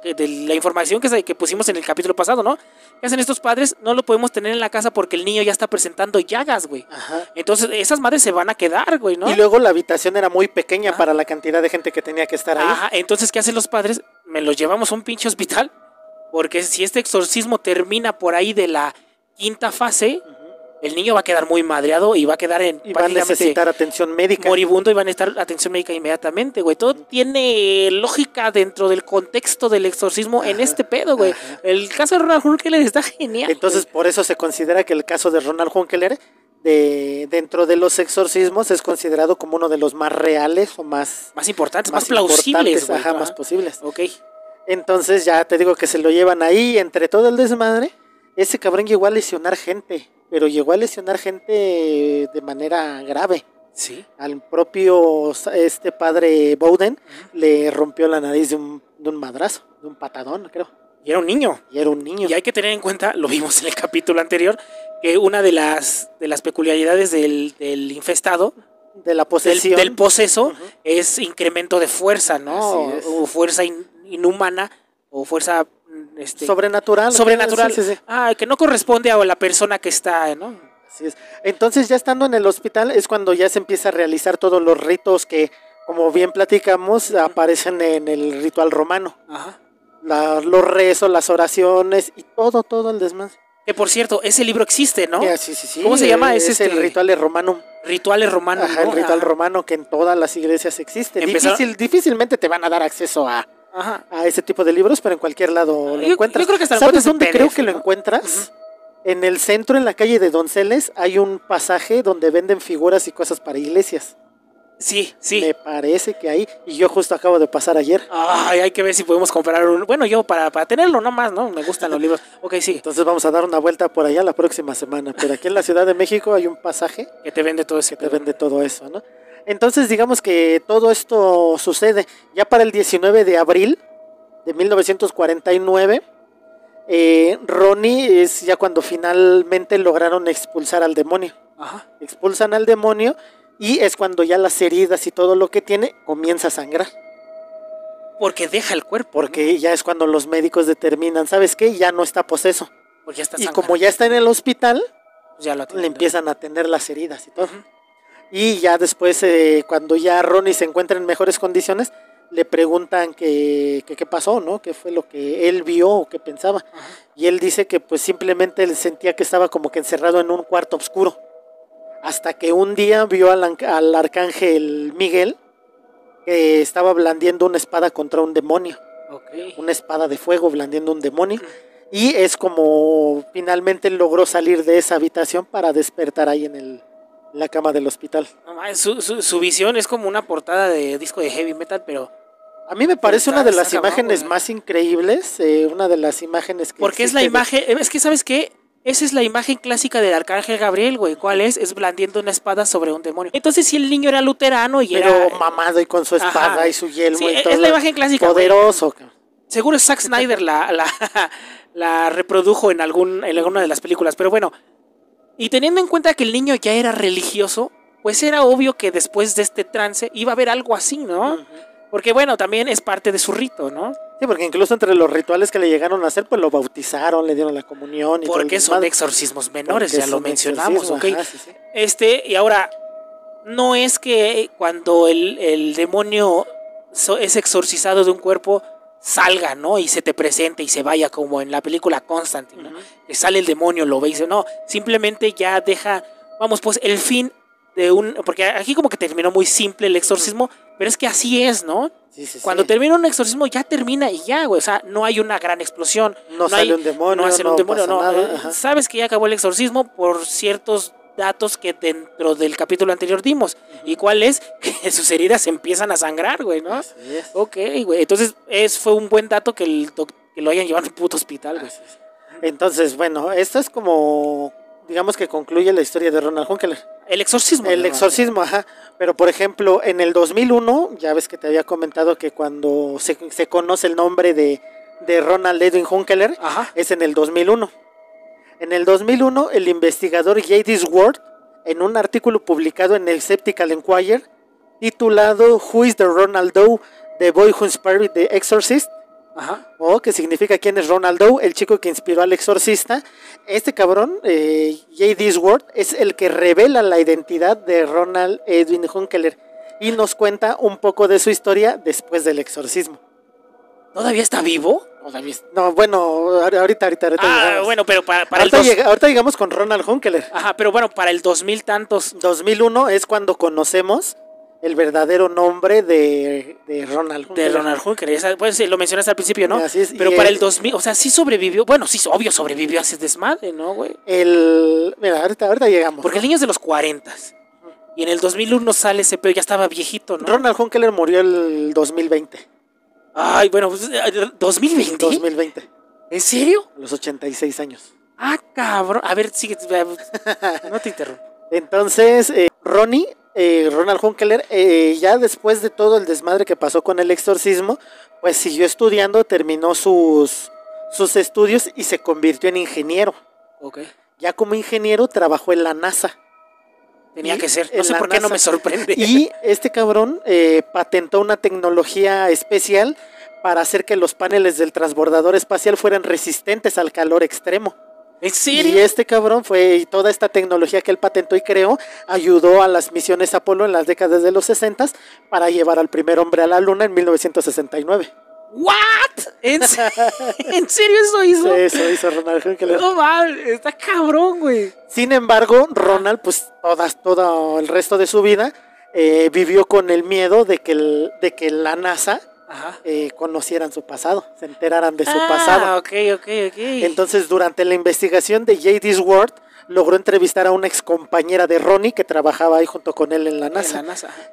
la información que pusimos en el capítulo pasado, ¿no? ¿Qué hacen estos padres? No lo podemos tener en la casa porque el niño ya está presentando llagas, güey. Entonces esas madres se van a quedar, güey, ¿no? Y luego la habitación era muy pequeña para la cantidad de gente que tenía que estar ahí. Entonces, ¿qué hacen los padres? Me los llevamos a un pinche hospital, porque si este exorcismo termina por ahí de la quinta fase, el niño va a quedar muy madreado y va a quedar va a necesitar atención médica. Moribundo, y va a necesitar atención médica inmediatamente, güey. Todo tiene lógica dentro del contexto del exorcismo en este pedo, güey. El caso de Ronald Hunkeler está genial. Entonces, por eso se considera que el caso de Ronald Hunkeler, dentro de los exorcismos, es considerado como uno de los más reales o más importantes, más plausibles, güey, más posibles. Ok. Entonces, ya te digo que se lo llevan ahí, entre todo el desmadre. Ese cabrón llegó a lesionar gente. Pero llegó a lesionar gente de manera grave. Sí. Al propio padre Bowden le rompió la nariz de un madrazo, de un patadón, creo. Y era un niño. Y hay que tener en cuenta, lo vimos en el capítulo anterior, que una de las peculiaridades del infestado, de la posesión, del poseso, es incremento de fuerza, ¿no? O fuerza inhumana, o fuerza sobrenatural. Sí. Que no corresponde a la persona que está, ¿no? Así es. Entonces, ya estando en el hospital es cuando ya se empieza a realizar todos los ritos que, como bien platicamos, aparecen en el ritual romano. Los rezos, las oraciones y todo el desmadre. Que por cierto, ese libro existe, ¿no? Sí. ¿Cómo se llama? Es el Rituale Romanum. Rituales romanos. El ritual romano, que en todas las iglesias existe. Difícilmente te van a dar acceso a ese tipo de libros, pero en cualquier lado lo encuentras. Yo creo que ¿Sabes dónde creo que lo encuentras? En el centro, en la calle de Donceles, hay un pasaje donde venden figuras y cosas para iglesias. Sí, sí. Me parece que ahí, y yo justo acabo de pasar ayer. Ay, hay que ver si podemos comprar un... Bueno, yo para tenerlo nomás, ¿no? Me gustan los libros. Ok, sí. Entonces vamos a dar una vuelta por allá la próxima semana. Pero aquí en la Ciudad de México hay un pasaje que te vende todo ese que te vende todo eso, ¿no? Entonces digamos que todo esto sucede ya para el 19 de abril de 1949. Ronnie es ya cuando finalmente lograron expulsar al demonio. Ajá. Expulsan al demonio y es cuando ya las heridas y todo lo que tiene comienza a sangrar. Porque deja el cuerpo. Porque ¿no? Ya es cuando los médicos determinan, ¿sabes qué? Ya no está poseso. Porque ya está y como ya está en el hospital, pues ya le empiezan a atender las heridas y todo. Uh-huh. Y ya después, cuando ya Ronnie se encuentra en mejores condiciones, le preguntan qué pasó, ¿no? ¿Qué fue lo que él vio o qué pensaba? Uh-huh. Y él dice que pues simplemente él sentía que estaba como que encerrado en un cuarto oscuro. Hasta que un día vio al arcángel Miguel que estaba blandiendo una espada contra un demonio. Okay. Una espada de fuego blandiendo un demonio. Y es como finalmente logró salir de esa habitación para despertar ahí en la cama del hospital. Su visión es como una portada de disco de heavy metal, pero... A mí me parece una de las imágenes más increíbles, una de las imágenes que... Porque es la imagen, es que ¿sabes qué? Esa es la imagen clásica del arcángel Gabriel, güey. ¿Cuál es? Es blandiendo una espada sobre un demonio. Entonces, si el niño era luterano y pero era... mamado y con su espada. Ajá. Y su yelmo sí, y todo. Es la imagen clásica, poderoso. Güey. Seguro Zack Snyder la reprodujo en alguna de las películas. Pero bueno, y teniendo en cuenta que el niño ya era religioso, pues era obvio que después de este trance iba a haber algo así, ¿no? Uh-huh. Porque bueno, también es parte de su rito, ¿no? Sí, porque incluso entre los rituales que le llegaron a hacer, pues lo bautizaron, le dieron la comunión. Y porque todo son exorcismos menores, ya lo mencionamos, ¿ok? Ajá, sí. Y ahora, no es que cuando el demonio es exorcizado de un cuerpo, salga, ¿no? Y se te presente y se vaya como en la película Constantine, ¿no? Uh-huh. Que sale el demonio, lo ve y dice, no, simplemente ya deja, vamos, pues el fin de porque aquí como que terminó muy simple el exorcismo, pero es que así es, ¿no? Sí, cuando termina un exorcismo ya termina y ya, güey, o sea, no hay una gran explosión. No sale un demonio, no. Sabes que ya acabó el exorcismo por ciertos datos que dentro del capítulo anterior dimos. Uh-huh. ¿Y cuál es? Que sus heridas empiezan a sangrar, güey, ¿no? Así es. Ok, güey, entonces fue un buen dato que lo hayan llevado al puto hospital, güey. Entonces, bueno, esto es como... digamos que concluye la historia de Ronald Hunkeler. El exorcismo. El exorcismo, ajá. Pero, por ejemplo, en el 2001, ya ves que te había comentado que cuando se conoce el nombre de Ronald Edwin Hunkeler, ajá, es en el 2001. En el 2001, el investigador J.D. Ward, en un artículo publicado en el Skeptical Inquirer, titulado Who is the Ronald Doe, the boy who inspired the exorcist, ajá, o que significa quién es Ronald Doe, el chico que inspiró al exorcista. Este cabrón, J.D. Ward, es el que revela la identidad de Ronald Edwin Hunkeler y nos cuenta un poco de su historia después del exorcismo. ¿Todavía está vivo? No, bueno, ahorita llegamos. Bueno, pero para ahorita llegamos con Ronald Hunkeler. Ajá, pero bueno, para el 2000 tantos. 2001 es cuando conocemos el verdadero nombre de Ronald Hunkeler. De Ronald Hunkeler, pues lo mencionaste al principio, ¿no? Así es, pero para el 2000, o sea, sí sobrevivió. Bueno, sí, obvio sobrevivió a ese desmadre, ¿no, güey? Mira, ahorita llegamos. Porque, ¿no? El niño es de los 40. Y en el 2001 sale ese pedo, ya estaba viejito, ¿no? Ronald Hunkeler murió el 2020. Ay, bueno, pues, ¿2020? 2020. ¿En serio? A los 86 años. Ah, cabrón. A ver, sigue. No te interrumpo. Entonces, Ronald Hunkeler, ya después de todo el desmadre que pasó con el exorcismo, pues siguió estudiando, terminó sus estudios y se convirtió en ingeniero. Okay. Ya como ingeniero trabajó en la NASA. Tenía que ser, no sé por qué no me sorprende. Y este cabrón patentó una tecnología especial para hacer que los paneles del transbordador espacial fueran resistentes al calor extremo. ¿En serio? Y este cabrón y toda esta tecnología que él patentó y creó, ayudó a las misiones Apolo en las décadas de los 60 para llevar al primer hombre a la luna en 1969. ¿What? ¿En serio eso hizo? Sí, eso hizo Ronald Hunkeler. No mames, está cabrón, güey. Sin embargo, Ronald, pues todo el resto de su vida vivió con el miedo de que la NASA conocieran su pasado, se enteraran de su pasado. Ok. Entonces, durante la investigación de J.D. Ward, logró entrevistar a una ex compañera de Ronnie que trabajaba ahí junto con él en la NASA.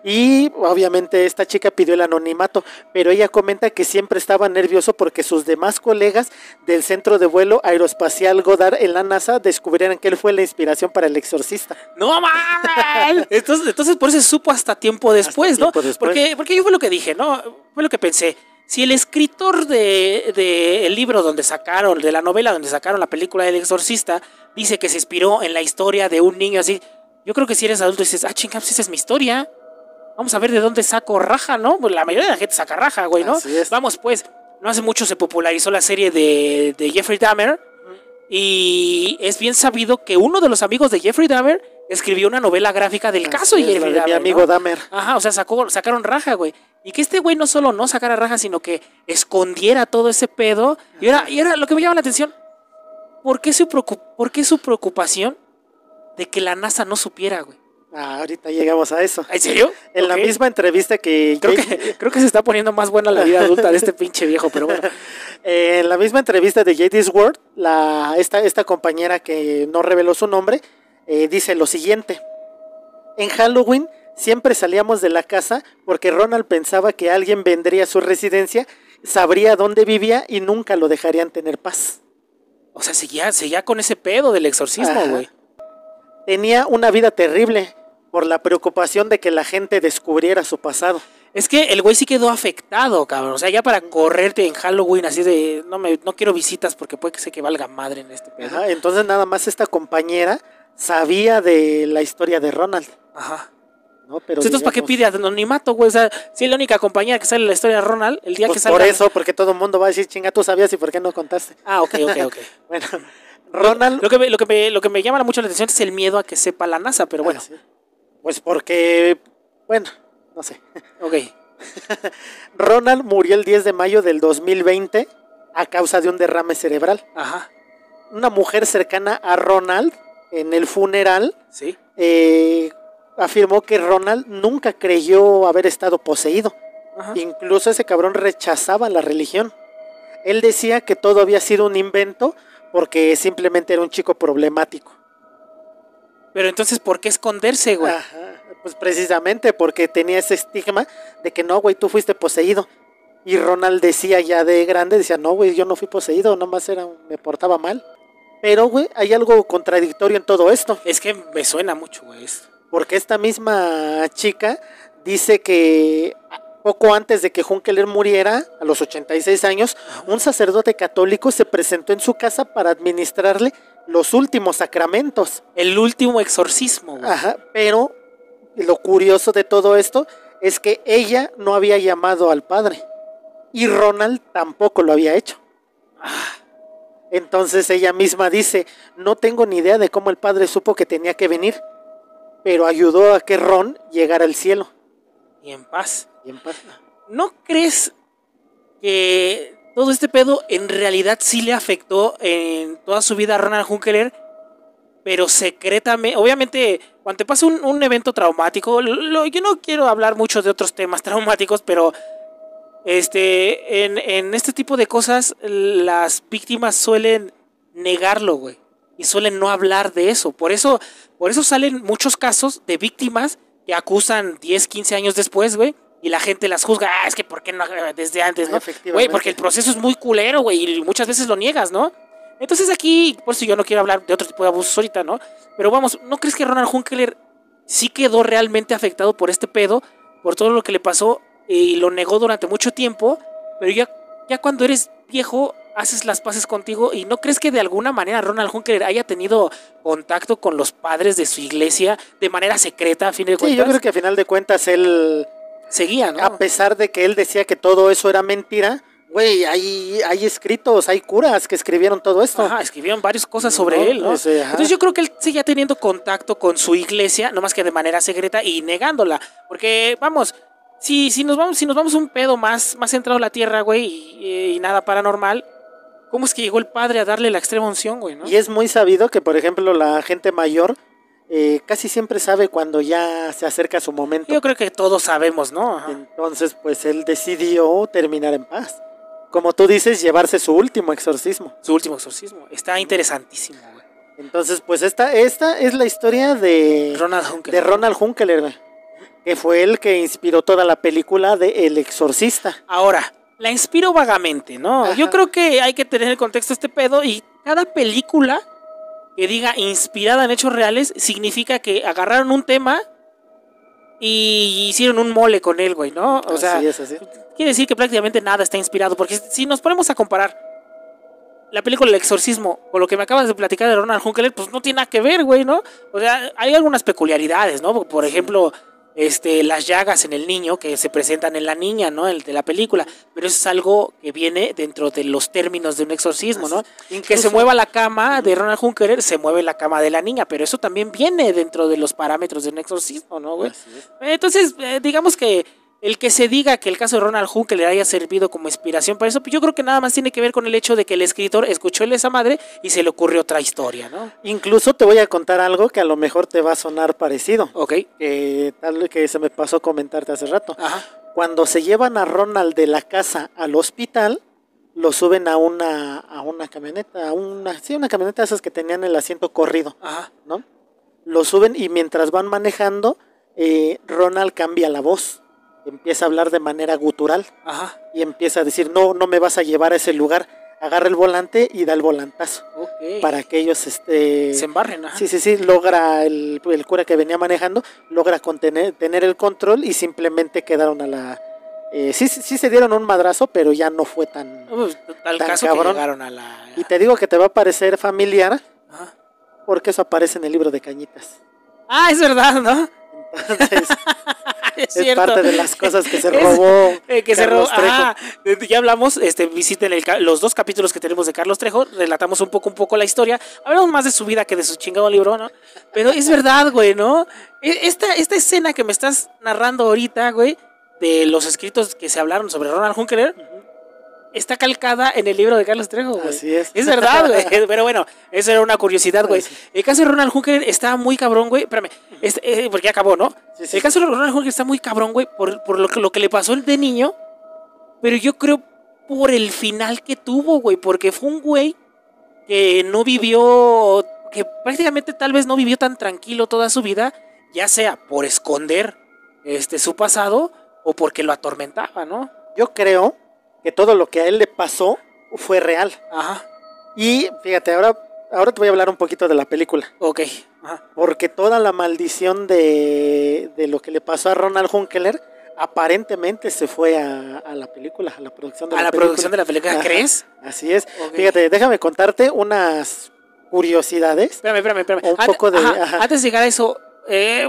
Y obviamente esta chica pidió el anonimato, pero ella comenta que siempre estaba nervioso porque sus demás colegas del centro de vuelo aeroespacial Goddard en la NASA descubrieran que él fue la inspiración para El Exorcista. ¡No mames! Entonces por eso se supo hasta tiempo después, ¿no? Porque yo fue lo que dije, ¿no? Fue lo que pensé. Si el escritor de el libro donde sacaron, de la novela donde sacaron la película del Exorcista, dice que se inspiró en la historia de un niño así, yo creo que si eres adulto dices, chinga, pues esa es mi historia. Vamos a ver de dónde saco raja, ¿no? Pues la mayoría de la gente saca raja, güey, ¿no? Vamos, pues, no hace mucho se popularizó la serie de Jeffrey Dahmer y es bien sabido que uno de los amigos de Jeffrey Dahmer escribió una novela gráfica del caso de Jeffrey Dahmer, mi amigo, ¿no? Dahmer. Ajá, o sea, sacaron raja, güey. Y que este güey no solo no sacara raja, sino que escondiera todo ese pedo. Y ahora lo que me llama la atención, ¿por qué su preocupación de que la NASA no supiera, güey? Ahorita llegamos a eso. ¿En serio? En la misma entrevista que... Creo que se está poniendo más buena la vida adulta de este pinche viejo, pero bueno. En la misma entrevista de J.D.'s World, esta compañera que no reveló su nombre, dice lo siguiente. En Halloween siempre salíamos de la casa porque Ronald pensaba que alguien vendría a su residencia, sabría dónde vivía y nunca lo dejarían tener paz. O sea, seguía con ese pedo del exorcismo, güey. Tenía una vida terrible por la preocupación de que la gente descubriera su pasado. Es que el güey sí quedó afectado, cabrón. O sea, ya para correrte en Halloween así de no quiero visitas porque puede que sé que valga madre en este pedo. Ajá, entonces nada más esta compañera sabía de la historia de Ronald. Ajá. ¿No? Pero entonces, ¿para qué pide anonimato, güey? O sea, si es la única compañía que sale en la historia de Ronald, el día pues que salga... por eso, porque todo el mundo va a decir, chinga, tú sabías y por qué no contaste. Ok. Bueno, Ronald... Lo que me llama mucho la atención es el miedo a que sepa la NASA, pero bueno. Sí. Pues porque, bueno, no sé. Ok. Ronald murió el 10 de mayo del 2020 a causa de un derrame cerebral. Ajá. Una mujer cercana a Ronald en el funeral... Sí. Afirmó que Ronald nunca creyó haber estado poseído. Ajá. Incluso ese cabrón rechazaba la religión. Él decía que todo había sido un invento porque simplemente era un chico problemático. Pero entonces, ¿por qué esconderse, güey? Ajá, pues precisamente porque tenía ese estigma de que no, güey, tú fuiste poseído. Y Ronald decía ya de grande, decía, no, güey, yo no fui poseído, nomás me portaba mal. Pero, güey, hay algo contradictorio en todo esto. Es que me suena mucho, güey, esto. Porque esta misma chica dice que poco antes de que Hunkeler muriera, a los 86 años, un sacerdote católico se presentó en su casa para administrarle los últimos sacramentos. El último exorcismo, güey. Ajá, pero lo curioso de todo esto es que ella no había llamado al padre y Ronald tampoco lo había hecho. Entonces ella misma dice, no tengo ni idea de cómo el padre supo que tenía que venir, pero ayudó a que Ron llegara al cielo. Y en paz. ¿No crees que todo este pedo en realidad sí le afectó en toda su vida a Ronald Hunkeler? Pero secretamente, obviamente, cuando te pasa un evento traumático, yo no quiero hablar mucho de otros temas traumáticos, pero en este tipo de cosas las víctimas suelen negarlo, güey. Y suelen no hablar de eso. Por eso salen muchos casos de víctimas que acusan 10, 15 años después, güey. Y la gente las juzga. Es que ¿por qué no desde antes, no? Güey, porque el proceso es muy culero, güey. Y muchas veces lo niegas, ¿no? Entonces aquí, por eso yo no quiero hablar de otro tipo de abusos ahorita, ¿no? Pero vamos, ¿no crees que Ronald Hunkeler sí quedó realmente afectado por este pedo? Por todo lo que le pasó y lo negó durante mucho tiempo. Pero ya cuando eres viejo... haces las paces contigo y ¿no crees que de alguna manera Ronald Hunkeler haya tenido contacto con los padres de su iglesia de manera secreta a fin de cuentas? Sí, yo creo que a final de cuentas él seguía, ¿no? A pesar de que él decía que todo eso era mentira, güey, hay escritos, hay curas que escribieron todo esto. Ajá, escribieron varias cosas sobre él, ¿no? Entonces yo creo que él seguía teniendo contacto con su iglesia, nomás que de manera secreta y negándola, porque vamos... Si nos vamos un pedo más centrado en la tierra, güey, y nada paranormal, ¿cómo es que llegó el padre a darle la extrema unción, güey, no? Y es muy sabido que, por ejemplo, la gente mayor casi siempre sabe cuando ya se acerca su momento. Yo creo que todos sabemos, ¿no? Ajá. Entonces, pues él decidió terminar en paz. Como tú dices, llevarse su último exorcismo. Su último exorcismo. Está interesantísimo, güey. Entonces, pues esta es la historia de Ronald Hunkeler, güey, que fue el que inspiró toda la película de El Exorcista. Ahora, la inspiro vagamente, ¿no? Ajá. Yo creo que hay que tener el contexto de este pedo y cada película que diga inspirada en hechos reales significa que agarraron un tema y hicieron un mole con él, güey, ¿no? O sea, quiere decir que prácticamente nada está inspirado, porque si nos ponemos a comparar la película El Exorcismo con lo que me acabas de platicar de Ronald Hunkeler, pues no tiene nada que ver, güey, ¿no? O sea, hay algunas peculiaridades, ¿no? Por ejemplo, las llagas en el niño que se presentan en la niña, ¿no? El de la película, pero eso es algo que viene dentro de los términos de un exorcismo, ¿no? Incluso, que se mueva la cama de Ronald Hunkeler, se mueve la cama de la niña, pero eso también viene dentro de los parámetros de un exorcismo, ¿no, güey? Entonces, digamos que el que se diga que el caso de Ronald Hunkeler haya servido como inspiración para eso, pues yo creo que nada más tiene que ver con el hecho de que el escritor escuchó a esa madre y se le ocurrió otra historia, ¿no? Incluso te voy a contar algo que a lo mejor te va a sonar parecido. Ok. Tal que se me pasó comentarte hace rato. Ajá. Cuando se llevan a Ronald de la casa al hospital, lo suben a una camioneta, una camioneta de esas que tenían el asiento corrido. Ajá. ¿No? Lo suben y mientras van manejando, Ronald cambia la voz. Empieza a hablar de manera gutural. Ajá. Y empieza a decir, no me vas a llevar a ese lugar. Agarra el volante y da el volantazo. Okay. Para que ellos se embarren. Ajá. Sí, logra el cura que venía manejando, logra tener el control y simplemente quedaron a la... sí se dieron un madrazo, pero ya no fue tan caso cabrón. Que llegaron a la... Y te digo que te va a parecer familiar. Ajá. Porque eso aparece en el libro de Cañitas. Ah, es verdad, ¿no? Entonces, es parte de las cosas que se robó Carlos Trejo. Ya hablamos, visiten los 2 capítulos que tenemos de Carlos Trejo, relatamos un poco la historia, hablamos más de su vida que de su chingado libro, ¿no? Pero es verdad, güey, ¿no? Esta escena que me estás narrando ahorita, güey, de los escritos que se hablaron sobre Ronald Hunkeler, está calcada en el libro de Carlos Trejo, güey. Así es. Es verdad, güey. Pero bueno, eso era una curiosidad, güey. El caso de Ronald Hunkeler está muy cabrón, güey. Espérame, porque ya acabó, ¿no? Sí. El caso de Ronald Hunkeler está muy cabrón, güey, por lo que le pasó de niño. Pero yo creo por el final que tuvo, güey. Porque fue un güey que no vivió, que prácticamente tal vez no vivió tan tranquilo toda su vida, ya sea por esconder su pasado o porque lo atormentaba, ¿no? Yo creo que todo lo que a él le pasó fue real. Ajá. Y fíjate, ahora te voy a hablar un poquito de la película. Ok. Ajá. Porque toda la maldición de lo que le pasó a Ronald Hunkeler aparentemente se fue a la película, a la producción de la película. ¿A la producción de la película, crees? Así es. Okay. Fíjate, déjame contarte unas curiosidades. Espérame. Poco de... Antes de llegar a eso...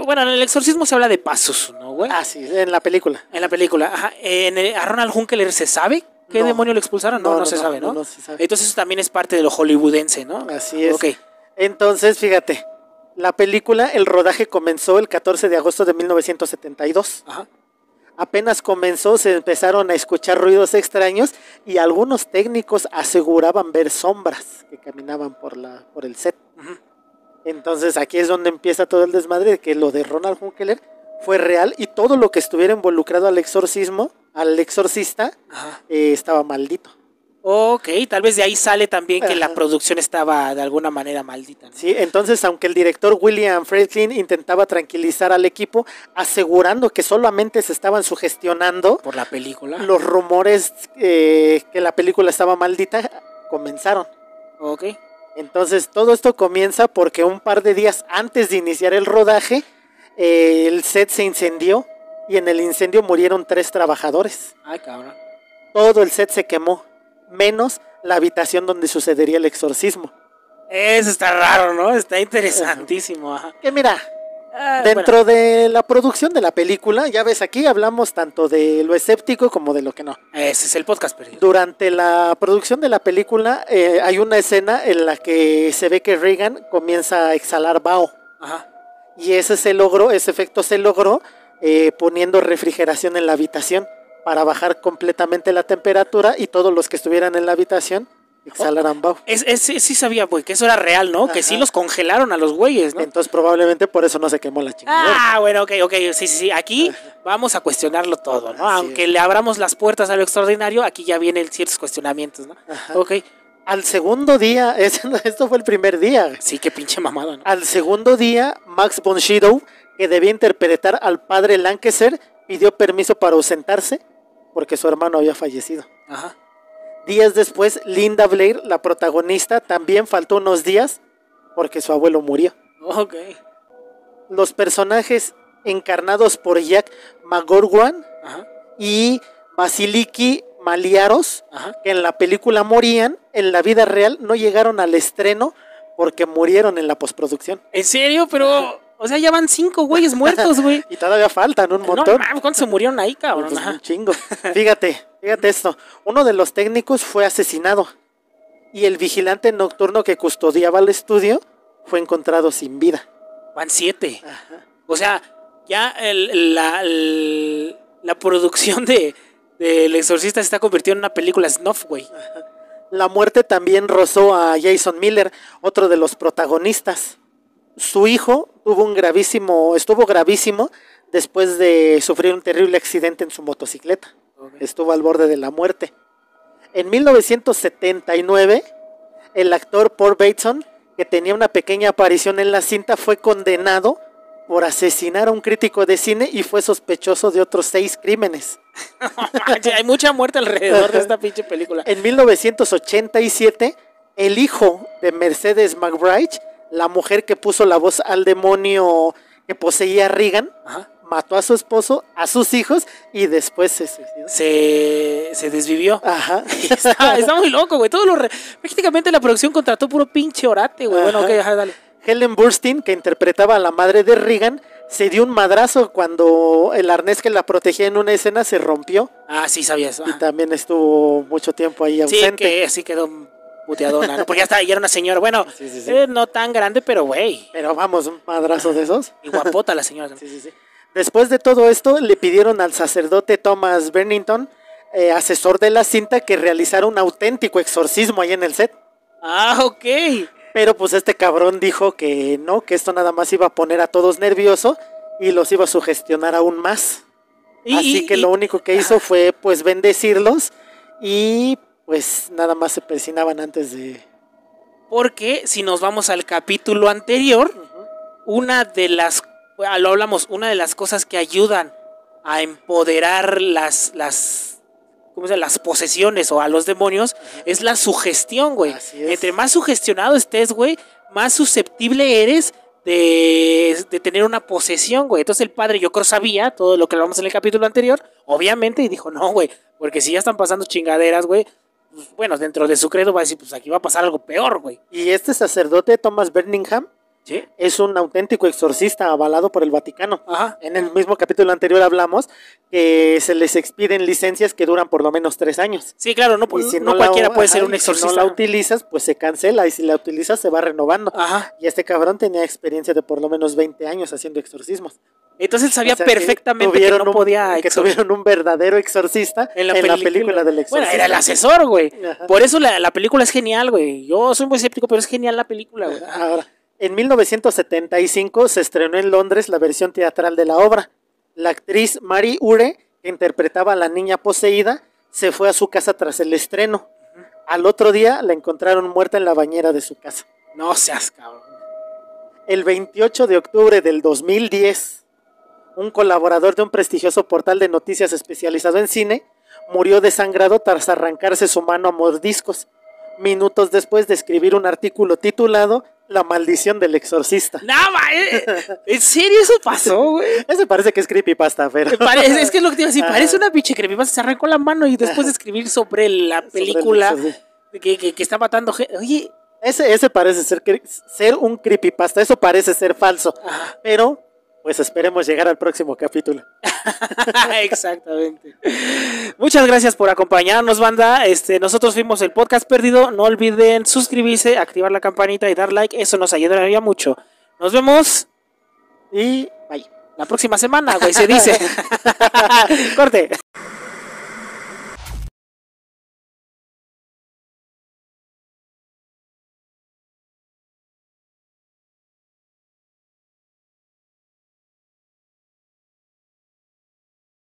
bueno, en El Exorcismo se habla de pasos, ¿no, güey? Ah, sí, en la película. En la película, ajá. ¿A Ronald Hunkeler se sabe qué demonio lo expulsaron? No se sabe, ¿no? No se sabe. Entonces eso también es parte de lo hollywoodense, ¿no? Así es. Ok. Entonces, fíjate, la película, el rodaje comenzó el 14 de agosto de 1972. Ajá. Apenas comenzó, se empezaron a escuchar ruidos extraños y algunos técnicos aseguraban ver sombras que caminaban por el set. Uh-huh. Entonces aquí es donde empieza todo el desmadre de que lo de Ronald Hunkeler fue real y todo lo que estuviera involucrado al exorcista, estaba maldito. Ok, tal vez de ahí sale también que la producción estaba de alguna manera maldita, ¿no? Sí, entonces aunque el director William Friedkin intentaba tranquilizar al equipo asegurando que solamente se estaban sugestionando por la película, los rumores que la película estaba maldita comenzaron. Ok. Entonces todo esto comienza porque un par de días antes de iniciar el rodaje, el set se incendió y en el incendio murieron 3 trabajadores. Ay, cabrón. Todo el set se quemó, menos la habitación donde sucedería el exorcismo. Eso está raro, ¿no? Está interesantísimo. Ajá. Que mira, dentro de la producción de la película, ya ves, aquí hablamos tanto de lo escéptico como de lo que no. Ese es el podcast perdido. Durante la producción de la película hay una escena en la que se ve que Regan comienza a exhalar vaho. Ajá. Y ese efecto se logró poniendo refrigeración en la habitación para bajar completamente la temperatura y todos los que estuvieran en la habitación exhalaran vaho. Sí sabía, güey, que eso era real, ¿no? Ajá. Que sí los congelaron a los güeyes, ¿no? Entonces probablemente por eso no se quemó la chingadera. Ah, bueno, ok, sí. Aquí vamos a cuestionarlo todo, ¿no? Así Aunque es. le abramos las puertas a lo extraordinario, aquí ya vienen ciertos cuestionamientos, ¿no? Ajá. Ok. Al segundo día, esto fue el primer día. Sí, qué pinche mamada, ¿no? Al segundo día, Max von Sydow, que debía interpretar al padre Lancaster, pidió permiso para ausentarse porque su hermano había fallecido. Ajá. Días después, Linda Blair, la protagonista, también faltó unos días porque su abuelo murió. Ok. Los personajes encarnados por Jack McGowan y Vasiliki Maliaros, que en la película morían, en la vida real no llegaron al estreno porque murieron en la postproducción. ¿En serio? Pero, o sea, ya van 5 güeyes muertos, güey. Y todavía faltan un montón. No, ¿cuántos se murieron ahí, cabrón? Pues un chingo. Fíjate esto. Uno de los técnicos fue asesinado y el vigilante nocturno que custodiaba el estudio fue encontrado sin vida. Van 7. O sea, ya la producción de El Exorcista se está convirtiendo en una película snuff, güey. La muerte también rozó a Jason Miller, otro de los protagonistas. Su hijo estuvo gravísimo después de sufrir un terrible accidente en su motocicleta. Okay. Estuvo al borde de la muerte. En 1979, el actor Paul Bateson, que tenía una pequeña aparición en la cinta, fue condenado por asesinar a un crítico de cine y fue sospechoso de otros 6 crímenes. Hay mucha muerte alrededor de esta pinche película. En 1987, el hijo de Mercedes McBride, la mujer que puso la voz al demonio que poseía a Regan, mató a su esposo, a sus hijos y después se suicidó. Se desvivió. Ajá. Está muy loco, güey. Prácticamente la producción contrató puro pinche orate, güey. Bueno, ok, dale. Helen Burstyn, que interpretaba a la madre de Regan, se dio un madrazo cuando el arnés que la protegía en una escena se rompió. Ah, sí, sabía eso. Y también estuvo mucho tiempo ahí ausente. Sí, que sí quedó puteadona, ¿no? Porque ya era una señora, bueno, sí. No tan grande, pero güey. Pero vamos, un madrazo de esos. Y guapota la señora. Sí. Después de todo esto, le pidieron al sacerdote Thomas Bennington, asesor de la cinta, que realizara un auténtico exorcismo ahí en el set. Ah, ok. Pero pues este cabrón dijo que no, que esto nada más iba a poner a todos nerviosos y los iba a sugestionar aún más. Así que lo único que hizo fue pues bendecirlos y pues nada más se persinaban antes de... Porque si nos vamos al capítulo anterior, una de las cosas que ayudan a empoderar las posesiones o a los demonios es la sugestión, güey. Entre más sugestionado estés, güey, más susceptible eres de tener una posesión, güey. Entonces el padre, yo creo, sabía todo lo que hablamos en el capítulo anterior, obviamente, y dijo, no, güey, porque si ya están pasando chingaderas, güey, pues, bueno, dentro de su credo va a decir, pues aquí va a pasar algo peor, güey. Y este sacerdote, Thomas Birmingham, ¿sí? Es un auténtico exorcista avalado por el Vaticano. En el mismo capítulo anterior hablamos que se les expiden licencias que duran por lo menos 3 años. Sí, claro, no cualquiera puede ser un exorcista. Si no la utilizas, pues se cancela, y si la utilizas se va renovando. Y este cabrón tenía experiencia de por lo menos 20 años haciendo exorcismos. Entonces él sabía perfectamente que no podía... Que tuvieron un verdadero exorcista en la película del exorcista. Bueno, era el asesor, güey. Por eso la película es genial, güey. Yo soy muy escéptico, pero es genial la película, güey. Ahora, en 1975 se estrenó en Londres la versión teatral de la obra. La actriz Mary Ure, que interpretaba a la niña poseída, se fue a su casa tras el estreno. Al otro día la encontraron muerta en la bañera de su casa. No seas cabrón. El 28 de octubre del 2010, un colaborador de un prestigioso portal de noticias especializado en cine murió desangrado tras arrancarse su mano a mordiscos, minutos después de escribir un artículo titulado La maldición del exorcista. ¿En serio eso pasó, güey? Ese parece que es creepypasta, pero... Es que es lo que te iba a decir, parece una pinche creepypasta. Se arrancó la mano y después de escribir sobre la película que está matando gente. Oye... Ese parece ser un creepypasta, eso parece ser falso, pero... Pues esperemos llegar al próximo capítulo. Exactamente. Muchas gracias por acompañarnos, banda. Nosotros fuimos el Podcast Perdido. No olviden suscribirse, activar la campanita y dar like. Eso nos ayudaría mucho. Nos vemos y bye. La próxima semana, güey, se dice. Corte.